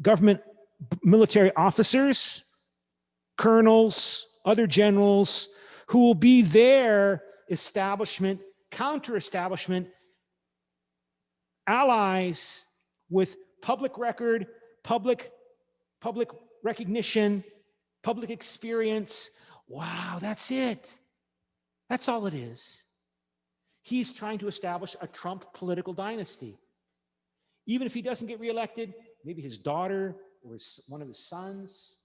government military officers, colonels, other generals, who will be their establishment, counter-establishment, allies with public record, public recognition, public experience. Wow, that's it. That's all it is. He's trying to establish a Trump political dynasty. Even if he doesn't get reelected, maybe his daughter or one of his sons,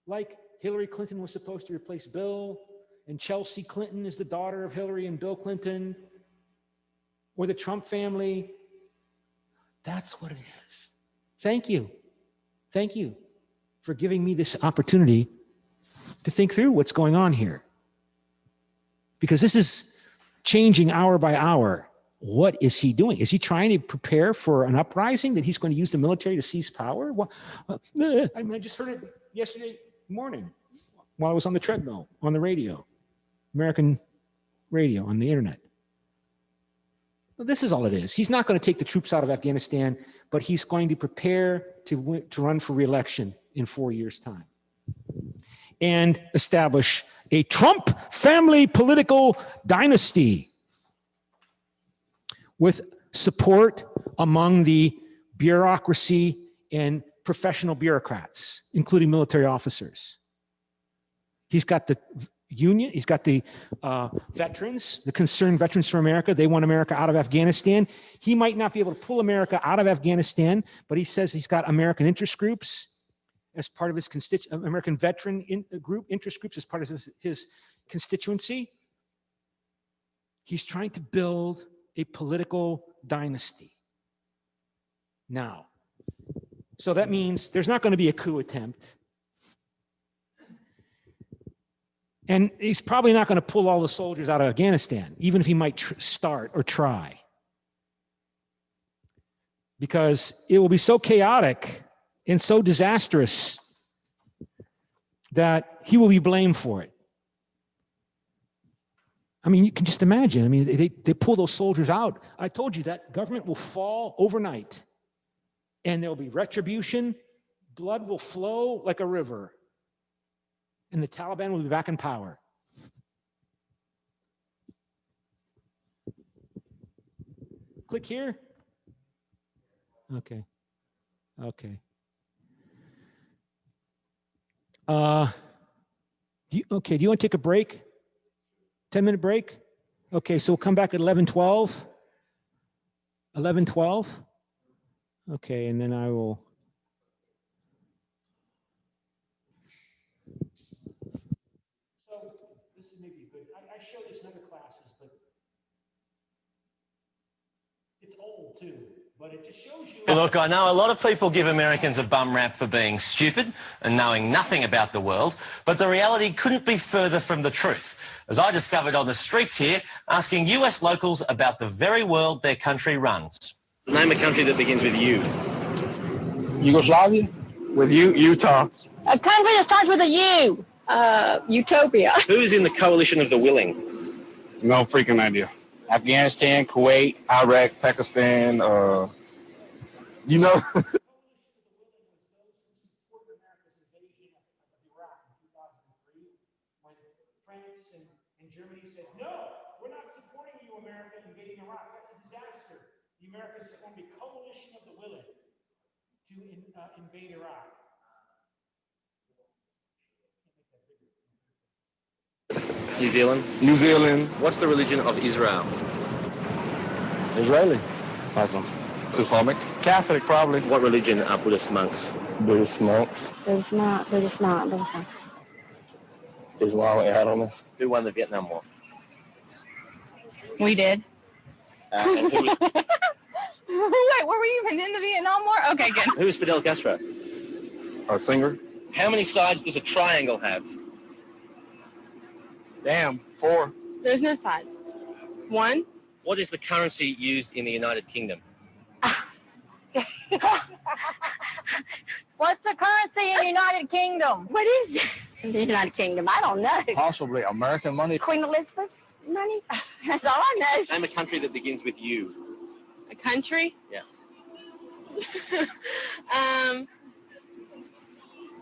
like Hillary Clinton was supposed to replace Bill, and Chelsea Clinton is the daughter of Hillary and Bill Clinton, or the Trump family. That's what it is. Thank you. Thank you for giving me this opportunity to think through what's going on here. Because this is changing hour by hour. What is he doing? Is he trying to prepare for an uprising that he's going to use the military to seize power? Well, I just heard it yesterday morning while I was on the treadmill, on the radio, American radio, on the internet. Well, this is all it is. He's not going to take the troops out of Afghanistan, but he's going to prepare to run for re-election in 4 years' time and establish a Trump family political dynasty with support among the bureaucracy and professional bureaucrats, including military officers. He's got the union, he's got the veterans, the concerned Veterans for America. They want America out of Afghanistan. He might not be able to pull America out of Afghanistan, but he says he's got American interest groups as part of his American veteran interest groups as part of his constituency. He's trying to build a political dynasty now. So that means there's not going to be a coup attempt. And he's probably not going to pull all the soldiers out of Afghanistan, even if he might start or try. Because it will be so chaotic and so disastrous that he will be blamed for it. I mean, you can just imagine. I mean, they pull those soldiers out. I told you that government will fall overnight. And there will be retribution. Blood will flow like a river. And the Taliban will be back in power. Click here. Okay. Okay. Do you want to take a break? 10-minute break? Okay, so we'll come back at 11:12. 11:12? Okay, and then I will. So this is maybe good. I showed this in other classes, but it's old too. Well, look, I know a lot of people give Americans a bum rap for being stupid and knowing nothing about the world, but the reality couldn't be further from the truth, as I discovered on the streets here, asking US locals about the very world their country runs. Name a country that begins with U. Yugoslavia? With you, Utah. A country that starts with a U. Utopia. Who's in the coalition of the willing? No freaking idea. Afghanistan, Kuwait, Iraq, Pakistan, you know. France and Germany said, no, we're not supporting you, America, invading Iraq. That's a disaster. The Americans formed a coalition of the willing to invade Iraq. New Zealand. New Zealand. What's the religion of Israel? Israeli. Awesome. Islamic. Catholic, probably. What religion are Buddhist monks? Buddhist monks. It's not. Islam, I don't know. Who won the Vietnam War? We did. And who was, Wait, were we even in the Vietnam War? Okay, good. who was Fidel Castro? A singer. How many sides does a triangle have? Damn, 4. There's no sides. 1. What is the currency used in the United Kingdom? What's the currency in the United Kingdom? What is it? In the United Kingdom, I don't know. Possibly American money. Queen Elizabeth's money? That's all I know. Name a country that begins with U. A country? Yeah.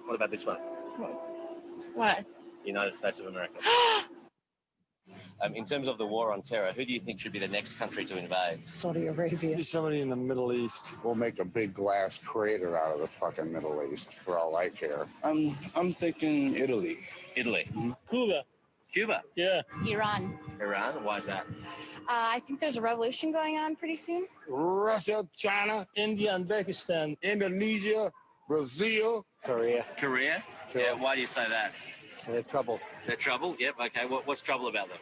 What about this one? What? United States of America. In terms of the war on terror, who do you think should be the next country to invade? Saudi Arabia. Somebody in the Middle East. We'll make a big glass crater out of the fucking Middle East for all I care. I'm thinking Italy. Italy. Cuba. Cuba. Yeah. Iran. Iran. Why is that? I think there's a revolution going on pretty soon. Russia, China, India and Pakistan. Indonesia, Brazil. Korea. Korea. Yeah. Why do you say that? They're trouble. They're trouble. Yep. Okay. What's trouble about them?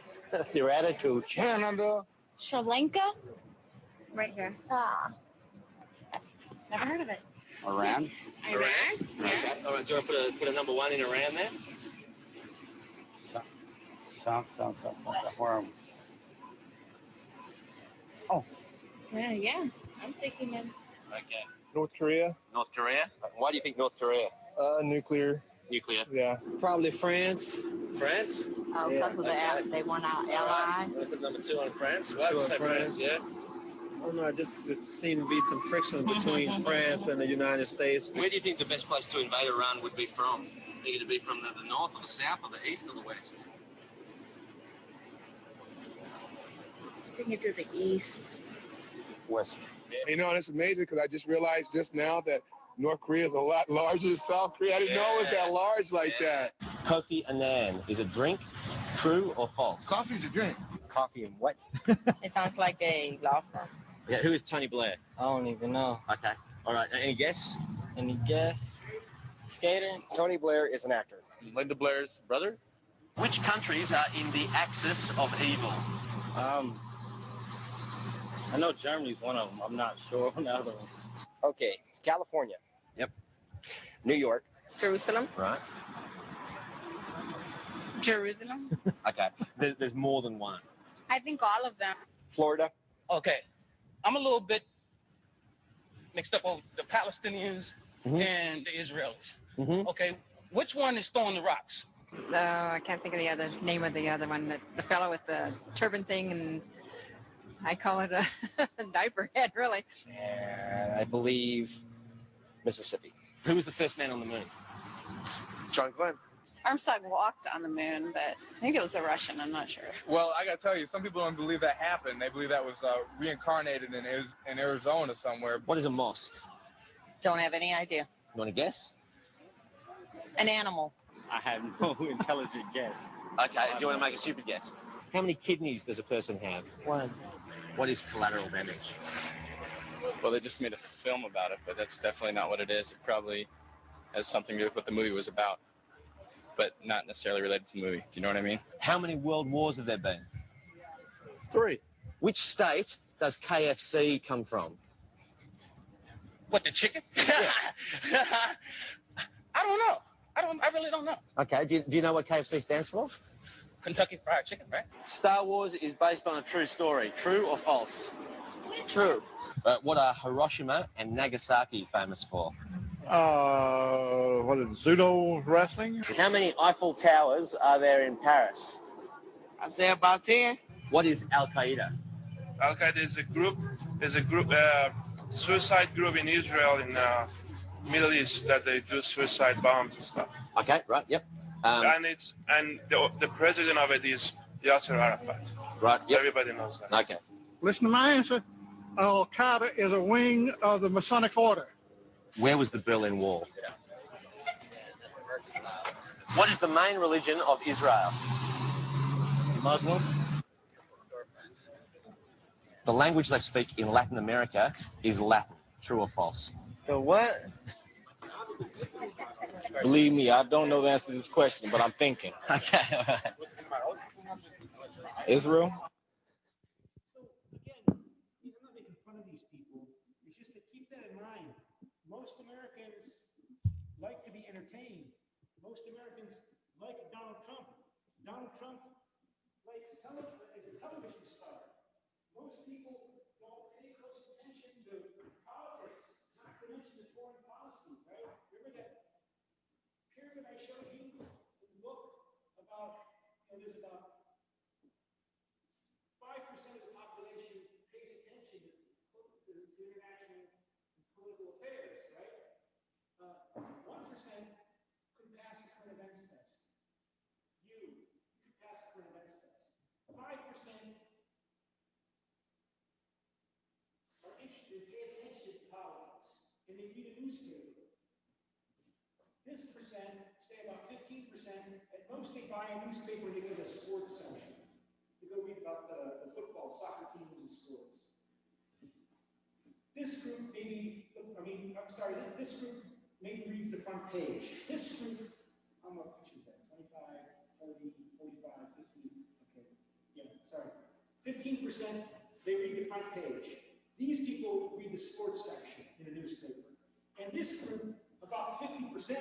Their attitude. Canada. Sri Lanka? Right here. Ah. Never heard of it. Iran. Iran. Okay. All right. Do you want to put a number 1 in Iran there? South. Where am I? Oh. Yeah. I'm thinking of Okay. North Korea. North Korea. Why do you think North Korea? Nuclear. Nuclear. Yeah. Probably France. France. Oh, because of Okay. they want our All allies. right. Put number 2 on France. Why would you say France? Yeah. I don't know, just there seemed to be some friction between France and the United States. Where do you think the best place to invade Iran would be from? Think it'd be from the north or the south or the east or the west? I think if you're the east. West. You know, and it's amazing because I just realized just now that North Korea is a lot larger than South Korea. I didn't know it was that large like that. Kofi Annan is a drink. True or false? Coffee's a drink. Coffee and what? It sounds like a law firm. Yeah. Who is Tony Blair? I don't even know. Okay. All right. Any guess? Any guess? Skater? Tony Blair is an actor. Linda Blair's brother? Which countries are in the axis of evil? I know Germany's one of them. I'm not sure on the other ones. Okay, California. Yep. New York. Jerusalem. Right. Jerusalem. Okay. There's more than one. I think all of them. Florida. Okay, I'm a little bit mixed up over the Palestinians and the Israelis. Okay, which one is throwing the rocks? I can't think of the other name of the other one. The fellow with the turban thing, and I call it a diaper head, really. And I believe Mississippi. Who was the first man on the moon? John Glenn. Armstrong walked on the moon, but I think it was a Russian. I'm not sure. Well, I got to tell you, some people don't believe that happened. They believe that was reincarnated in Arizona somewhere. What is a mosque? Don't have any idea. You want to guess? An animal. I have no intelligent guess. Okay. Do you want to make a stupid guess? How many kidneys does a person have? 1. What is collateral damage? Well, they just made a film about it, but that's definitely not what it is. It probably has something to do with what the movie was about, but not necessarily related to the movie. Do you know what I mean? How many world wars have there been? 3. Which state does KFC come from? What, the chicken? I don't know. I really don't know. Okay, do you know what KFC stands for? Kentucky Fried Chicken, right? Star Wars is based on a true story. True or false? True. What are Hiroshima and Nagasaki famous for? What is it, judo wrestling? How many Eiffel Towers are there in Paris? I say about 10. What is Al Qaeda? Al Qaeda is a group, suicide group in Israel in Middle East that they do suicide bombs and stuff. Okay, right, yep. And the president of it is Yasser Arafat. Right, yep. Everybody knows that. Okay. Listen to my answer. Al Qaeda is a wing of the Masonic Order. Where was the Berlin Wall? What is the main religion of Israel? Muslim? The language they speak in Latin America is Latin. True or false? The what? Believe me, I don't know the answer to this question, but I'm thinking. Okay, all right. Israel? So again, I'm not making fun of these people. It's just to keep that in mind. Most Americans like to be entertained. Most Americans like Donald Trump. Donald Trump is a television star. Most people don't pay close attention to politics, not to mention the foreign policy, right? Remember that pyramid I showed you? Look about, there's about 5% of the population pays attention to international political affairs, right? 1% could pass a current events test. You could pass a current events test. 5% are interested, pay attention to politics, and they read a newspaper. This percent, say about 15%, at most they buy a newspaper and they go to the sports section. They go read about the football, soccer teams and scores. This group this group maybe reads the front page. This group, how much is that? 25, 40, 45, 50, okay. Yeah, sorry. 15%, they read the front page. These people read the sports section in a newspaper. And this group, about 50%,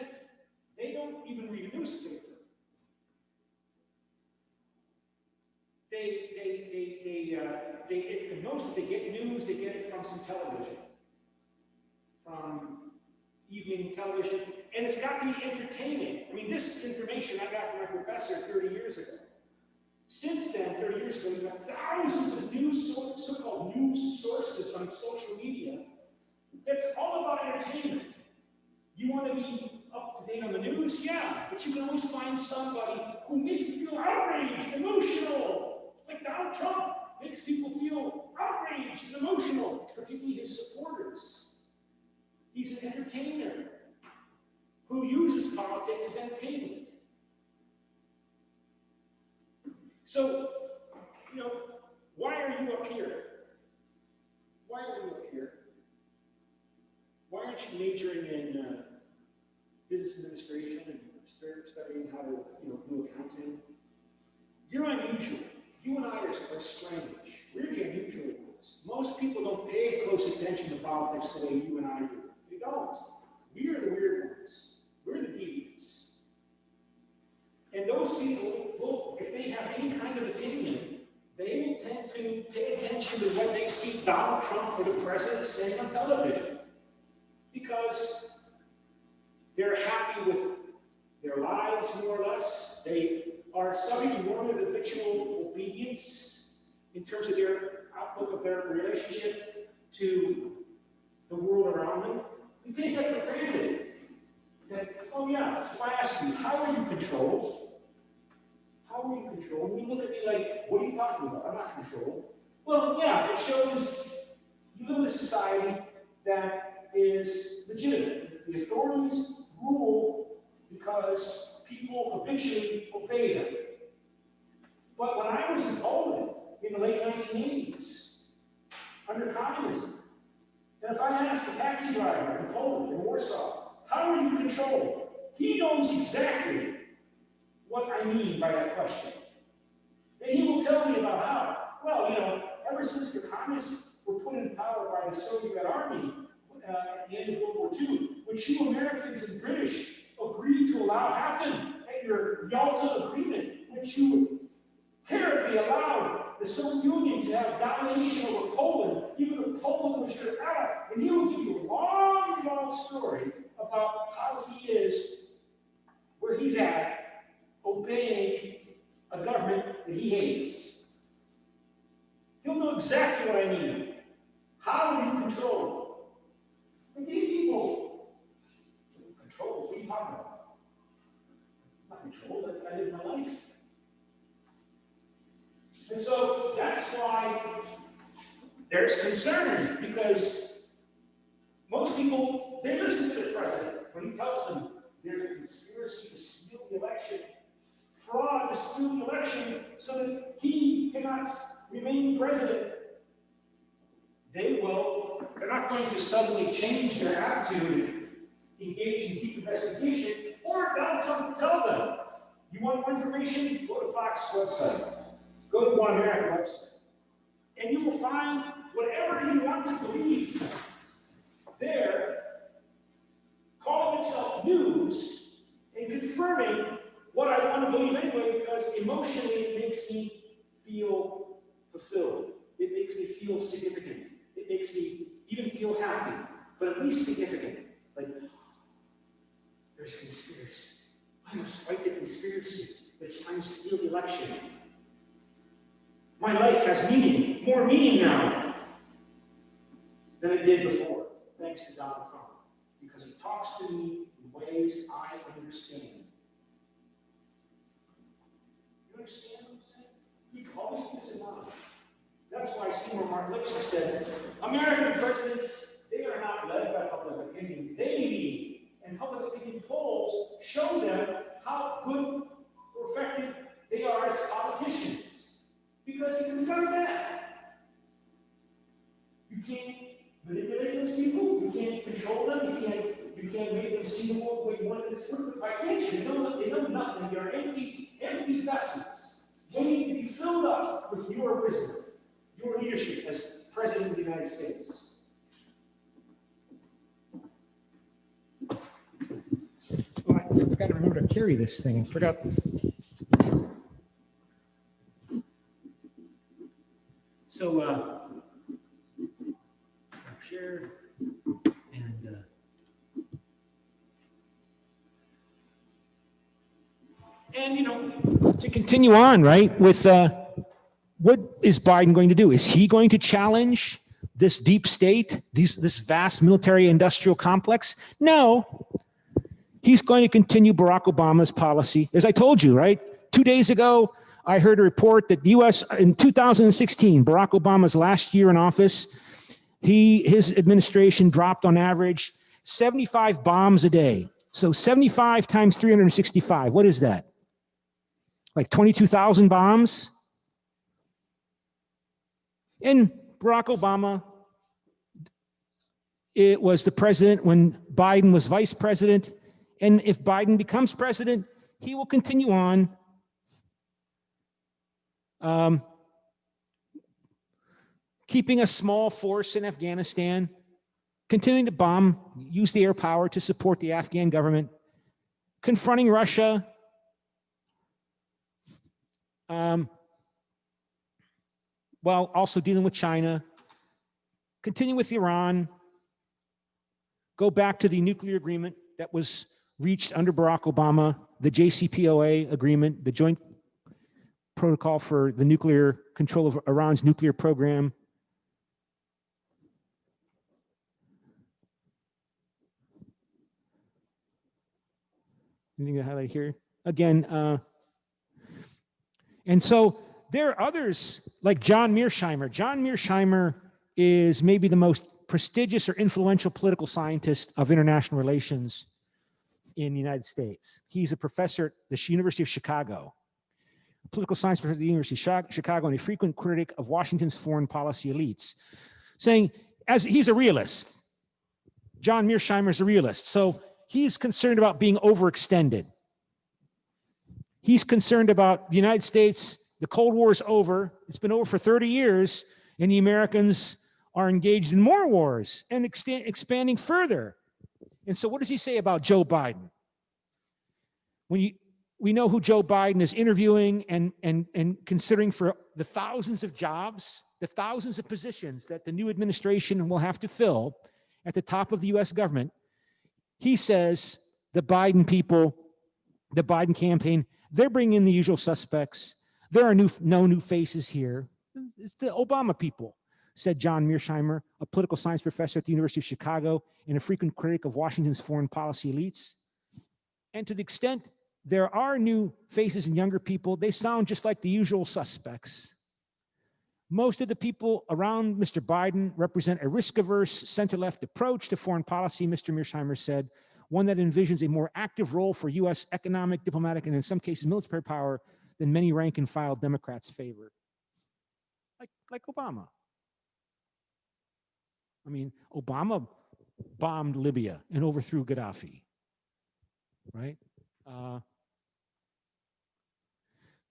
they don't even read a newspaper. Most of they get news, they get it from some television, from evening television, and it's got to be entertaining. I mean, this information I got from my professor 30 years ago. Since then, 30 years ago, you have thousands of so-called news sources on social media. That's all about entertainment. You want to be up to date on the news? Yeah, but you can always find somebody who makes you feel outraged, emotional, like Donald Trump makes people feel outraged and emotional, particularly his supporters. He's an entertainer who uses politics as entertainment. So, why are you up here? Why are you up here? Why aren't you majoring in business administration and studying how to, do accounting? You're unusual. You and I are strange. We're the unusual ones. Most people don't pay close attention to politics the way you and I do. They don't. We are the weird ones. We're the deviants. And those people, if they have any kind of opinion, they will tend to pay attention to what they see Donald Trump or the president saying on television. Because they're happy with their lives, more or less. They are subject to normative habitual obedience in terms of their outlook of their relationship to the world around them. We take that for granted. That, oh yeah, if I ask you, how are you controlled? How are you controlled? You look at me like, what are you talking about? I'm not controlled. Well, yeah, it shows you live in a society that is legitimate. The authorities rule because people habitually obey them. But when I was in Poland in the late 1980s, under communism, and if I ask a taxi driver in Poland, in Warsaw, how are you controlled? He knows exactly what I mean by that question. And he will tell me about how, well, ever since the communists were put in power by the Soviet army at the end II, which you Americans and British agreed to allow happen at your Yalta Agreement, which you terribly allowed the Soviet Union to have domination over Poland, even though Poland was your ally. And he will give you a long, long story about how he is, where he's at, obeying a government that he hates. He'll know exactly what I mean. How do you control? But these people control. What are you talking about? I'm not controlled. I live my life. And so that's why there's concern, because most people, they listen to the president when he tells them there's a conspiracy to steal the election, fraud to steal the election so that he cannot remain president. They're not going to suddenly change their attitude, engage in deep investigation, or Donald Trump will tell them, you want more information? Go to Fox website. Go to One American website. And you will find whatever you want to believe there, calling itself news and confirming what I want to believe anyway, because emotionally it makes me feel fulfilled. It makes me feel significant. It makes me even feel happy, but at least significant. Like, there's a conspiracy. I must fight the conspiracy. It's time to steal the election. My life has meaning, more meaning now than it did before, thanks to Donald Trump, because he talks to me in ways I understand. You understand what I'm saying? He always gives it up. That's why Seymour Martin Lipset said, American presidents, they are not led by public opinion. They lead, and public opinion polls show them how good or effective they are as politicians. Because you can confirm that. You can't manipulate those people. You can't control them. You can't make them see the world the way you want them to see. Why can't you? They know nothing. You're empty vessels waiting to be filled up with your wisdom, your leadership as President of the United States. Oh, I've got to remember to carry this thing. I forgot. So, share and you know, to continue on, right, with what is Biden going to do? Is he going to challenge this deep state, this vast military industrial complex? No. He's going to continue Barack Obama's policy. As I told you, right, 2 days ago, I heard a report that the U.S. in 2016, Barack Obama's last year in office, his administration dropped on average 75 bombs a day. So 75 times 365, what is that? Like 22,000 bombs? And Barack Obama, it was the president when Biden was vice president. And if Biden becomes president, he will continue on keeping a small force in Afghanistan, continuing to bomb, use the air power to support the Afghan government, confronting Russia, while also dealing with China, continue with Iran, go back to the nuclear agreement that was reached under Barack Obama, the JCPOA agreement, the Joint Protocol for the nuclear control of Iran's nuclear program. Anything to highlight here? Again, and so there are others like John Mearsheimer. John Mearsheimer is maybe the most prestigious or influential political scientist of international relations in the United States. He's a professor at the University of Chicago, a political science professor at the University of Chicago, and a frequent critic of Washington's foreign policy elites, saying, as he's a realist, John Mearsheimer is a realist, so he's concerned about being overextended. He's concerned about the United States, the Cold War is over, it's been over for 30 years, and the Americans are engaged in more wars and expanding further. And so what does he say about Joe Biden? We know who Joe Biden is interviewing and considering for the thousands of jobs, the thousands of positions that the new administration will have to fill at the top of the US government. He says the Biden people, the Biden campaign, they're bringing in the usual suspects. There are no new faces here. It's the Obama people, said John Mearsheimer, a political science professor at the University of Chicago and a frequent critic of Washington's foreign policy elites. And to the extent there are new faces and younger people, they sound just like the usual suspects. Most of the people around Mr. Biden represent a risk-averse, center-left approach to foreign policy, Mr. Mearsheimer said, one that envisions a more active role for U.S. economic, diplomatic, and in some cases military power than many rank-and-file Democrats favor. Like Obama. I mean, Obama bombed Libya and overthrew Gaddafi, right?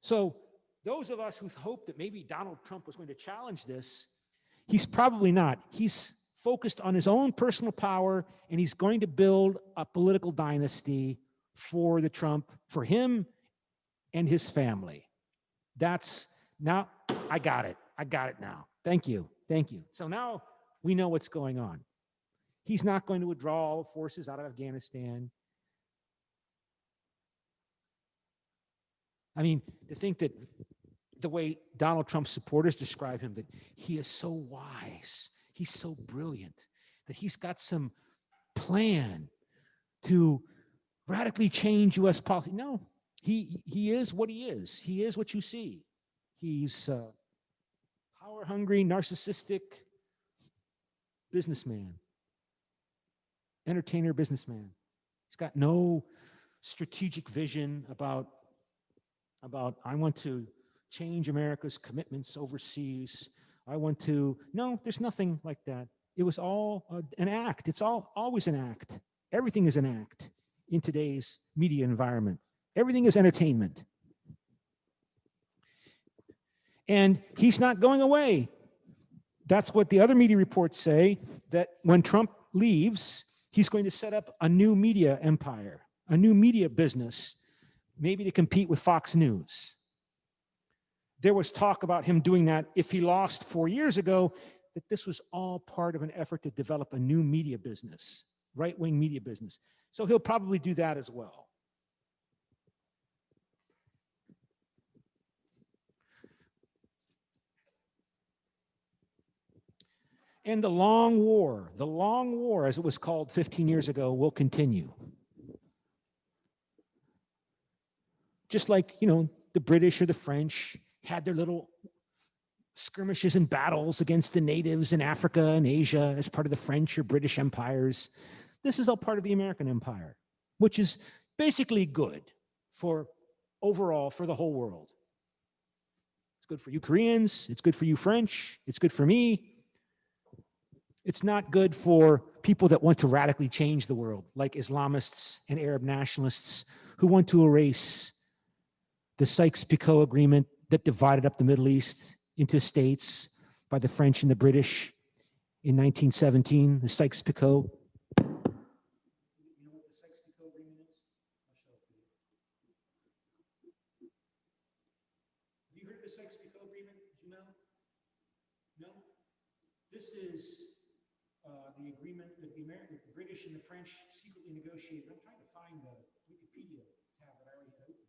So those of us who hoped that maybe Donald Trump was going to challenge this, he's probably not. He's focused on his own personal power, and he's going to build a political dynasty for him and his family. That's now, I got it now. Thank you. So now we know what's going on. He's not going to withdraw all forces out of Afghanistan. I mean, to think that the way Donald Trump's supporters describe him, that he is so wise, he's so brilliant, that he's got some plan to radically change U.S. policy. No, he is what he is. He is what you see. He's power-hungry, narcissistic businessman, entertainer businessman. He's got no strategic vision about I want to change America's commitments overseas. No, there's nothing like that. It was all an act. It's always an act. Everything is an act in today's media environment. Everything is entertainment. And he's not going away. That's what the other media reports say, that when Trump leaves, he's going to set up a new media empire, a new media business, maybe to compete with Fox News. There was talk about him doing that if he lost 4 years ago, that this was all part of an effort to develop a new media business, right-wing media business. So he'll probably do that as well. And the long war, as it was called 15 years ago, will continue. Just like, the British or the French had their little skirmishes and battles against the natives in Africa and Asia as part of the French or British empires. This is all part of the American empire, which is basically good overall for the whole world. It's good for you Koreans, it's good for you French, it's good for me. It's not good for people that want to radically change the world, like Islamists and Arab nationalists who want to erase the Sykes-Picot Agreement that divided up the Middle East into states by the French and the British in 1917, the Sykes-Picot. You know what the Sykes-Picot Agreement is? I'll show it to you. Have you heard of the Sykes-Picot Agreement? Did you know? No? This is the agreement that the British and the French secretly negotiated. I'm trying to find the Wikipedia tab that I already had open.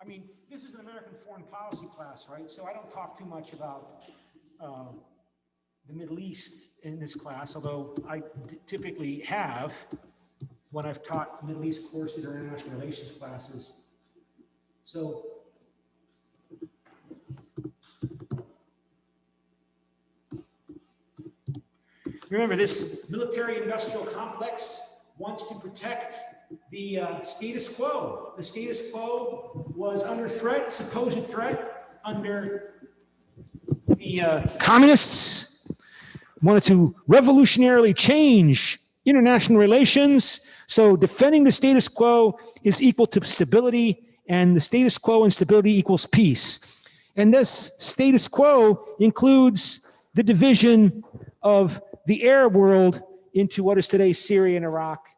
I mean, this is an American foreign policy class, right? So I don't talk too much about the Middle East in this class, although I typically have when I've taught Middle East courses or international relations classes. So remember, this military-industrial complex wants to protect the status quo. The status quo was under threat, supposed threat, under the communists, wanted to revolutionarily change international relations. So defending the status quo is equal to stability and the status quo and stability equals peace. And this status quo includes the division of the Arab world into what is today Syria and Iraq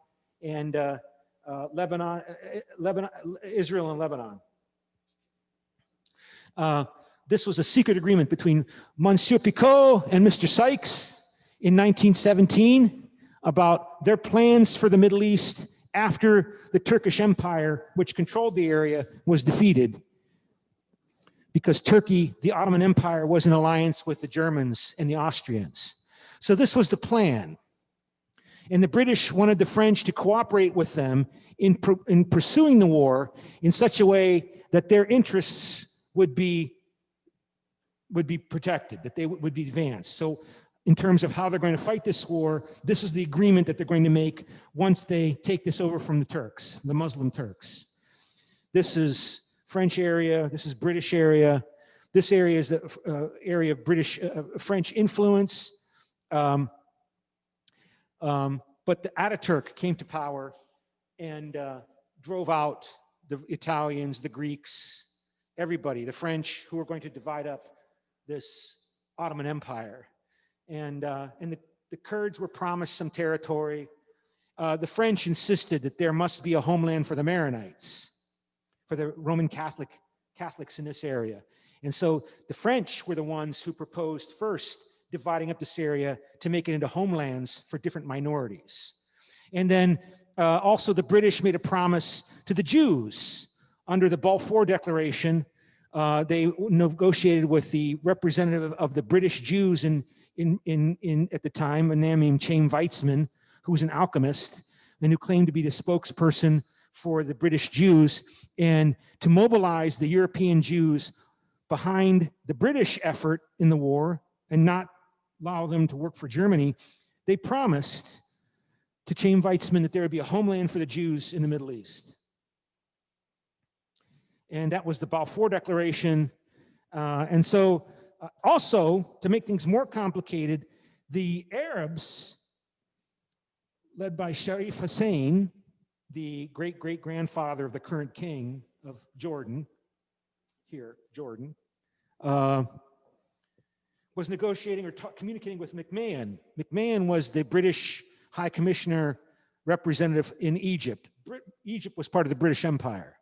and Lebanon, Israel and Lebanon. This was a secret agreement between Monsieur Picot and Mr. Sykes in 1917 about their plans for the Middle East after the Turkish Empire, which controlled the area, was defeated. Because Turkey, the Ottoman Empire, was in alliance with the Germans and the Austrians. So this was the plan. And the British wanted the French to cooperate with them in pursuing the war in such a way that their interests would be protected, that they would be advanced. So in terms of how they're going to fight this war, this is the agreement that they're going to make once they take this over from the Turks, the Muslim Turks. This is French area, this is British area. This area is the area of British, French influence. But the Ataturk came to power and drove out the Italians, the Greeks, everybody, the French, who were going to divide up this Ottoman Empire. And the Kurds were promised some territory. The French insisted that there must be a homeland for the Maronites, for the Roman Catholics in this area. And so the French were the ones who proposed first dividing up this area to make it into homelands for different minorities. And then also the British made a promise to the Jews under the Balfour Declaration. They negotiated with the representative of the British Jews at the time, a man named Chaim Weizmann, who was an alchemist and who claimed to be the spokesperson for the British Jews, and to mobilize the European Jews behind the British effort in the war and not allow them to work for Germany. They promised to Chaim Weizmann that there would be a homeland for the Jews in the Middle East. And that was the Balfour Declaration. And so also, to make things more complicated, the Arabs, led by Sharif Hussein, the great-great-grandfather of the current king of Jordan, Jordan, was negotiating or communicating with McMahon. McMahon was the British High Commissioner representative in Egypt. Egypt was part of the British Empire.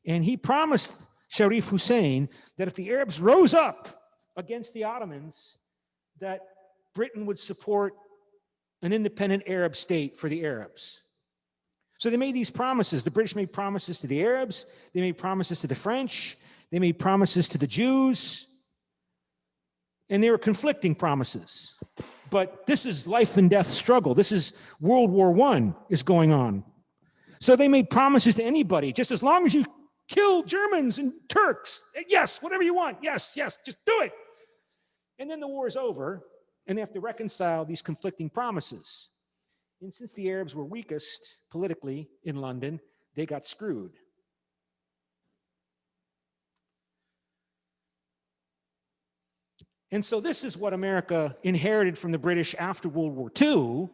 And he promised Sharif Hussein that if the Arabs rose up against the Ottomans, that Britain would support an independent Arab state for the Arabs. So they made these promises. The British made promises to the Arabs. They made promises to the French. They made promises to the Jews. And they were conflicting promises. But this is life and death struggle. This is World War I is going on. So they made promises to anybody, just as long as you kill Germans and Turks. Yes, whatever you want. Yes, yes, just do it. And then the war is over, and they have to reconcile these conflicting promises. And since the Arabs were weakest politically in London, they got screwed. And so this is what America inherited from the British after World War II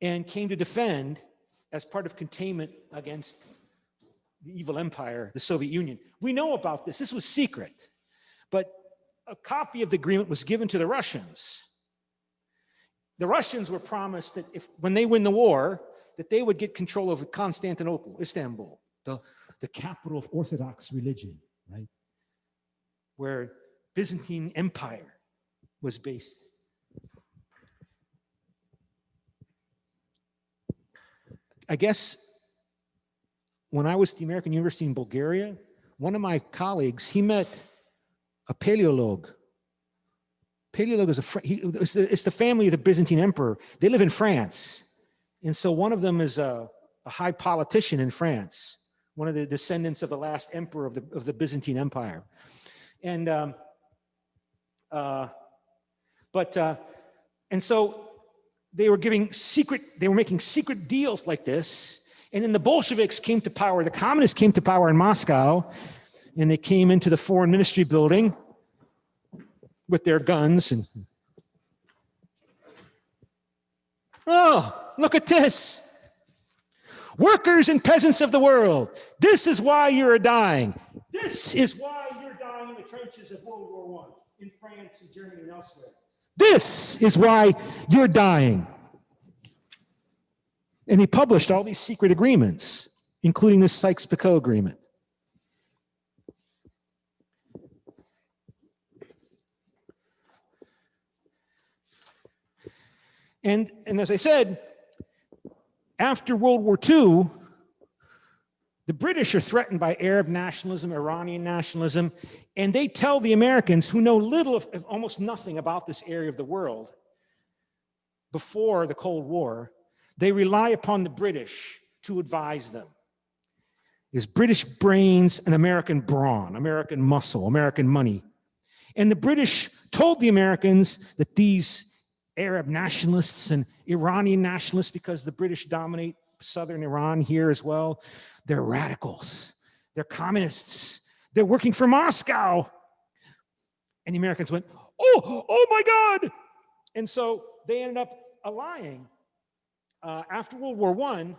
and came to defend as part of containment against the evil empire, the Soviet Union. We know about this. This was secret. But a copy of the agreement was given to the Russians. The Russians were promised that when they win the war, that they would get control of Constantinople, Istanbul, the capital of Orthodox religion, right? Where Byzantine Empire was based. I guess when I was at the American University in Bulgaria, one of my colleagues, he met a Paleolog. Paleolog is it's the family of the Byzantine emperor. They live in France. And so one of them is a high politician in France, one of the descendants of the last emperor of the Byzantine Empire. And so they were making secret deals like this. And then the Bolsheviks came to power, the communists came to power in Moscow, and they came into the foreign ministry building with their guns and, oh, look at this. Workers and peasants of the world, this is why you're dying. This is why you're dying in the trenches of World War I in France and Germany and elsewhere. This is why you're dying. And he published all these secret agreements, including this Sykes-Picot agreement. And as I said, after World War II, the British are threatened by Arab nationalism, Iranian nationalism, and they tell the Americans, who know little, of almost nothing about this area of the world before the Cold War, they rely upon the British to advise them. There's British brains and American brawn, American muscle, American money. And the British told the Americans that these Arab nationalists and Iranian nationalists, because the British dominate southern Iran here as well, they're radicals, they're communists, they're working for Moscow. And the Americans went, oh my God. And so they ended up allying. After World War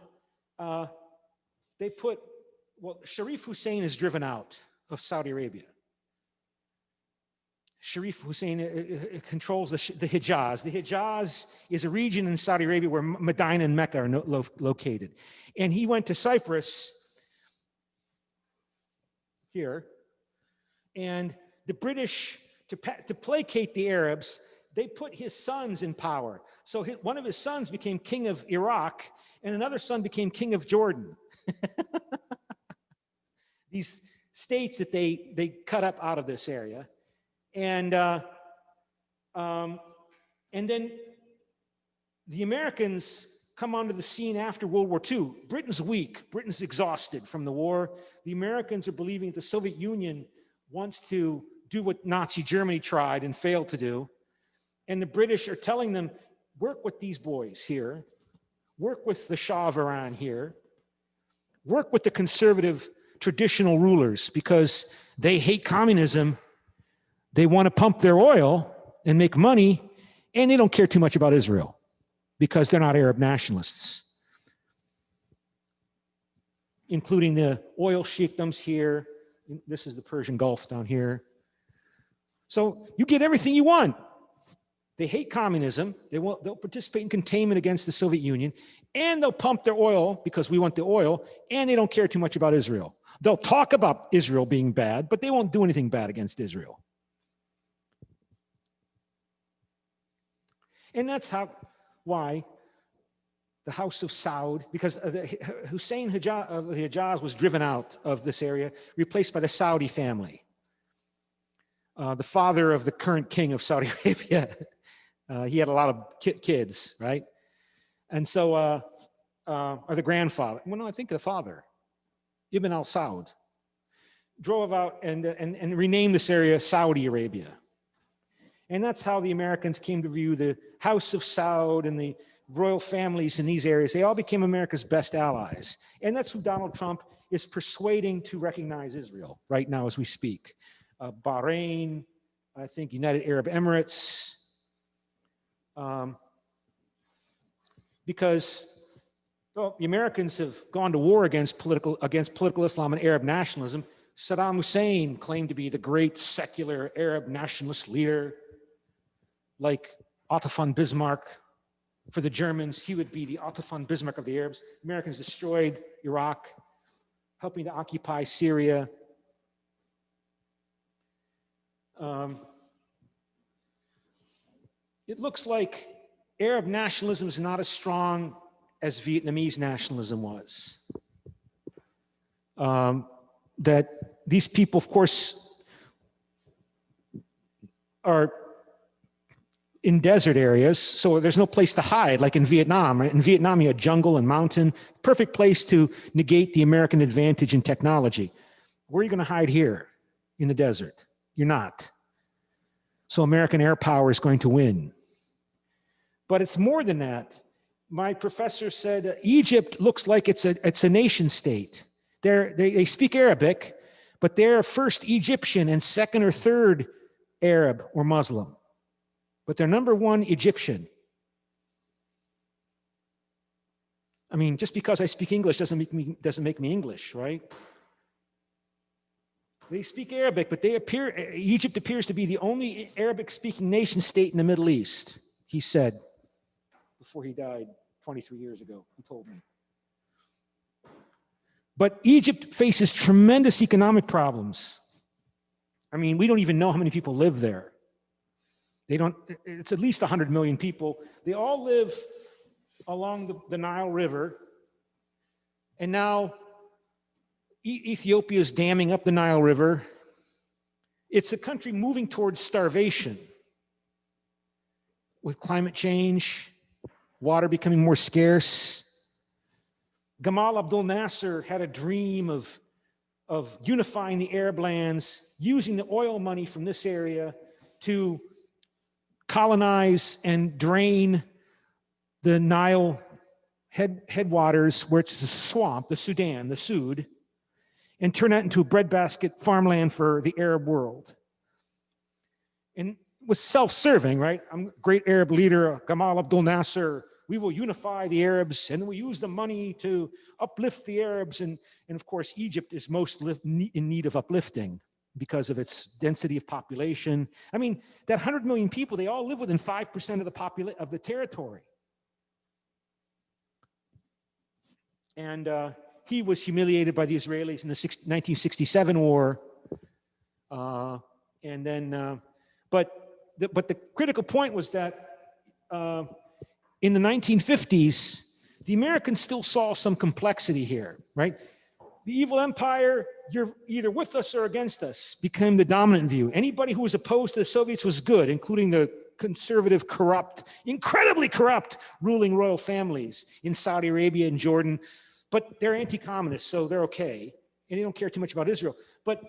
I, they put, well, Sharif Hussein is driven out of Saudi Arabia. Sharif Hussein controls the Hijaz. The Hijaz is a region in Saudi Arabia where Medina and Mecca are located. And he went to Cyprus here, and the British, to placate the Arabs, they put his sons in power. So one of his sons became king of Iraq, and another son became king of Jordan. These states that they cut up out of this area. And then the Americans come onto the scene after World War II. Britain's weak. Britain's exhausted from the war. The Americans are believing the Soviet Union wants to do what Nazi Germany tried and failed to do. And the British are telling them, work with these boys here. Work with the Shah of Iran here. Work with the conservative traditional rulers, because they hate communism. They want to pump their oil and make money, and they don't care too much about Israel because they're not Arab nationalists, including the oil sheikdoms here. This is the Persian Gulf down here. So you get everything you want. They hate communism. They'll participate in containment against the Soviet Union, and they'll pump their oil because we want the oil, and they don't care too much about Israel. They'll talk about Israel being bad, but they won't do anything bad against Israel. And that's why the House of Saud, because Hussein Hijaz was driven out of this area, replaced by the Saudi family. The father of the current king of Saudi Arabia, he had a lot of kids, right? And so, or the grandfather, well, no, I think the father, Ibn al-Saud, drove out and renamed this area Saudi Arabia. And that's how the Americans came to view the House of Saud and the royal families in these areas. They all became America's best allies. And that's who Donald Trump is persuading to recognize Israel right now as we speak. Bahrain, I think United Arab Emirates, because the Americans have gone to war against political Islam and Arab nationalism. Saddam Hussein claimed to be the great secular Arab nationalist leader, like Otto von Bismarck. For the Germans, he would be the Otto von Bismarck of the Arabs. Americans destroyed Iraq, helping to occupy Syria. It looks like Arab nationalism is not as strong as Vietnamese nationalism was. That these people, of course, are in desert areas, so there's no place to hide, like in Vietnam. In Vietnam, you had jungle and mountain, perfect place to negate the American advantage in technology. Where are you going to hide here in the desert? You're not. So American air power is going to win. But it's more than that. My professor said Egypt looks like it's a nation state. They speak Arabic, but they're first Egyptian and second or third Arab or Muslim. But they're number one Egyptian. I mean, just because I speak English doesn't make me English, right? They speak Arabic, but Egypt appears to be the only Arabic-speaking nation state in the Middle East, he said before he died 23 years ago, he told me. But Egypt faces tremendous economic problems. I mean, we don't even know how many people live there. It's at least 100 million people. They all live along the Nile River. And now Ethiopia is damming up the Nile River. It's a country moving towards starvation with climate change, water becoming more scarce. Gamal Abdel Nasser had a dream of unifying the Arab lands, using the oil money from this area to colonize and drain the Nile headwaters, where it's the swamp, the Sudan, the Sud, and turn that into a breadbasket farmland for the Arab world. And it was self-serving, right? I'm a great Arab leader, Gamal Abdel Nasser. We will unify the Arabs, and we use the money to uplift the Arabs. And of course, Egypt is most in need of uplifting because of its density of population. I mean, that 100 million people, they all live within 5% of the territory. And he was humiliated by the Israelis in the 1967 war. But the critical point was that in the 1950s, the Americans still saw some complexity here, right? The evil empire, you're either with us or against us, became the dominant view. Anybody who was opposed to the Soviets was good, including the conservative, corrupt, incredibly corrupt ruling royal families in Saudi Arabia and Jordan. But they're anti-communist, so they're okay. And they don't care too much about Israel. But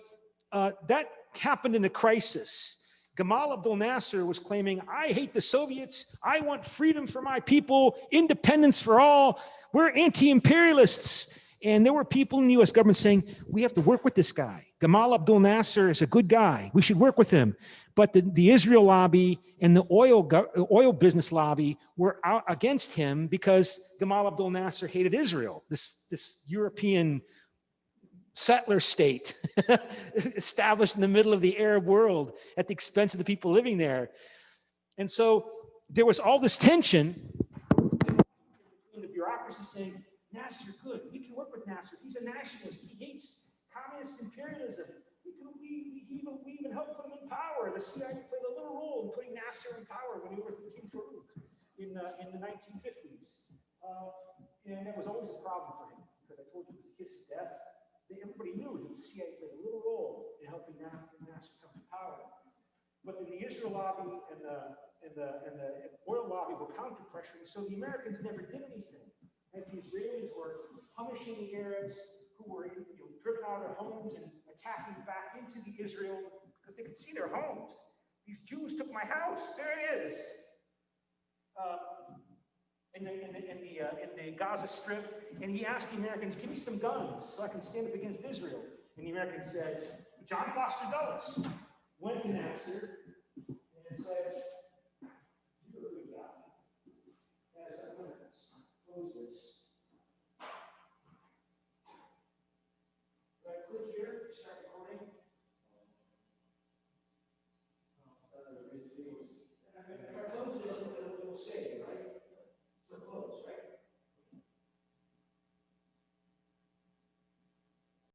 that happened in a crisis. Gamal Abdel Nasser was claiming, I hate the Soviets. I want freedom for my people, independence for all. We're anti-imperialists. And there were people in the US government saying, we have to work with this guy. Gamal Abdel Nasser is a good guy. We should work with him. But the Israel lobby and the oil business lobby were out against him because Gamal Abdel Nasser hated Israel, this European settler state established in the middle of the Arab world at the expense of the people living there. And so there was all this tension in the bureaucracy saying, Nasser, good, we can work with Nasser. He's a nationalist. He hates communist imperialism. We even helped put him in power. The CIA played a little role in putting Nasser in power when he was with King Farouk in the 1950s. And that was always a problem for him because I told you it was a kiss of death. Everybody knew that the CIA played a little role in helping Nasser come to power. But the Israel lobby and the oil lobby were counter-pressuring, so the Americans never did anything. As the Israelis were punishing the Arabs who were driven out of their homes and attacking back into the Israel because they could see their homes. These Jews took my house. There it is. In the Gaza Strip, and he asked the Americans, give me some guns so I can stand up against Israel. And the Americans said, John Foster Dulles went to Nasser and said, you're a good guy. As I'm going to close this. Right click here.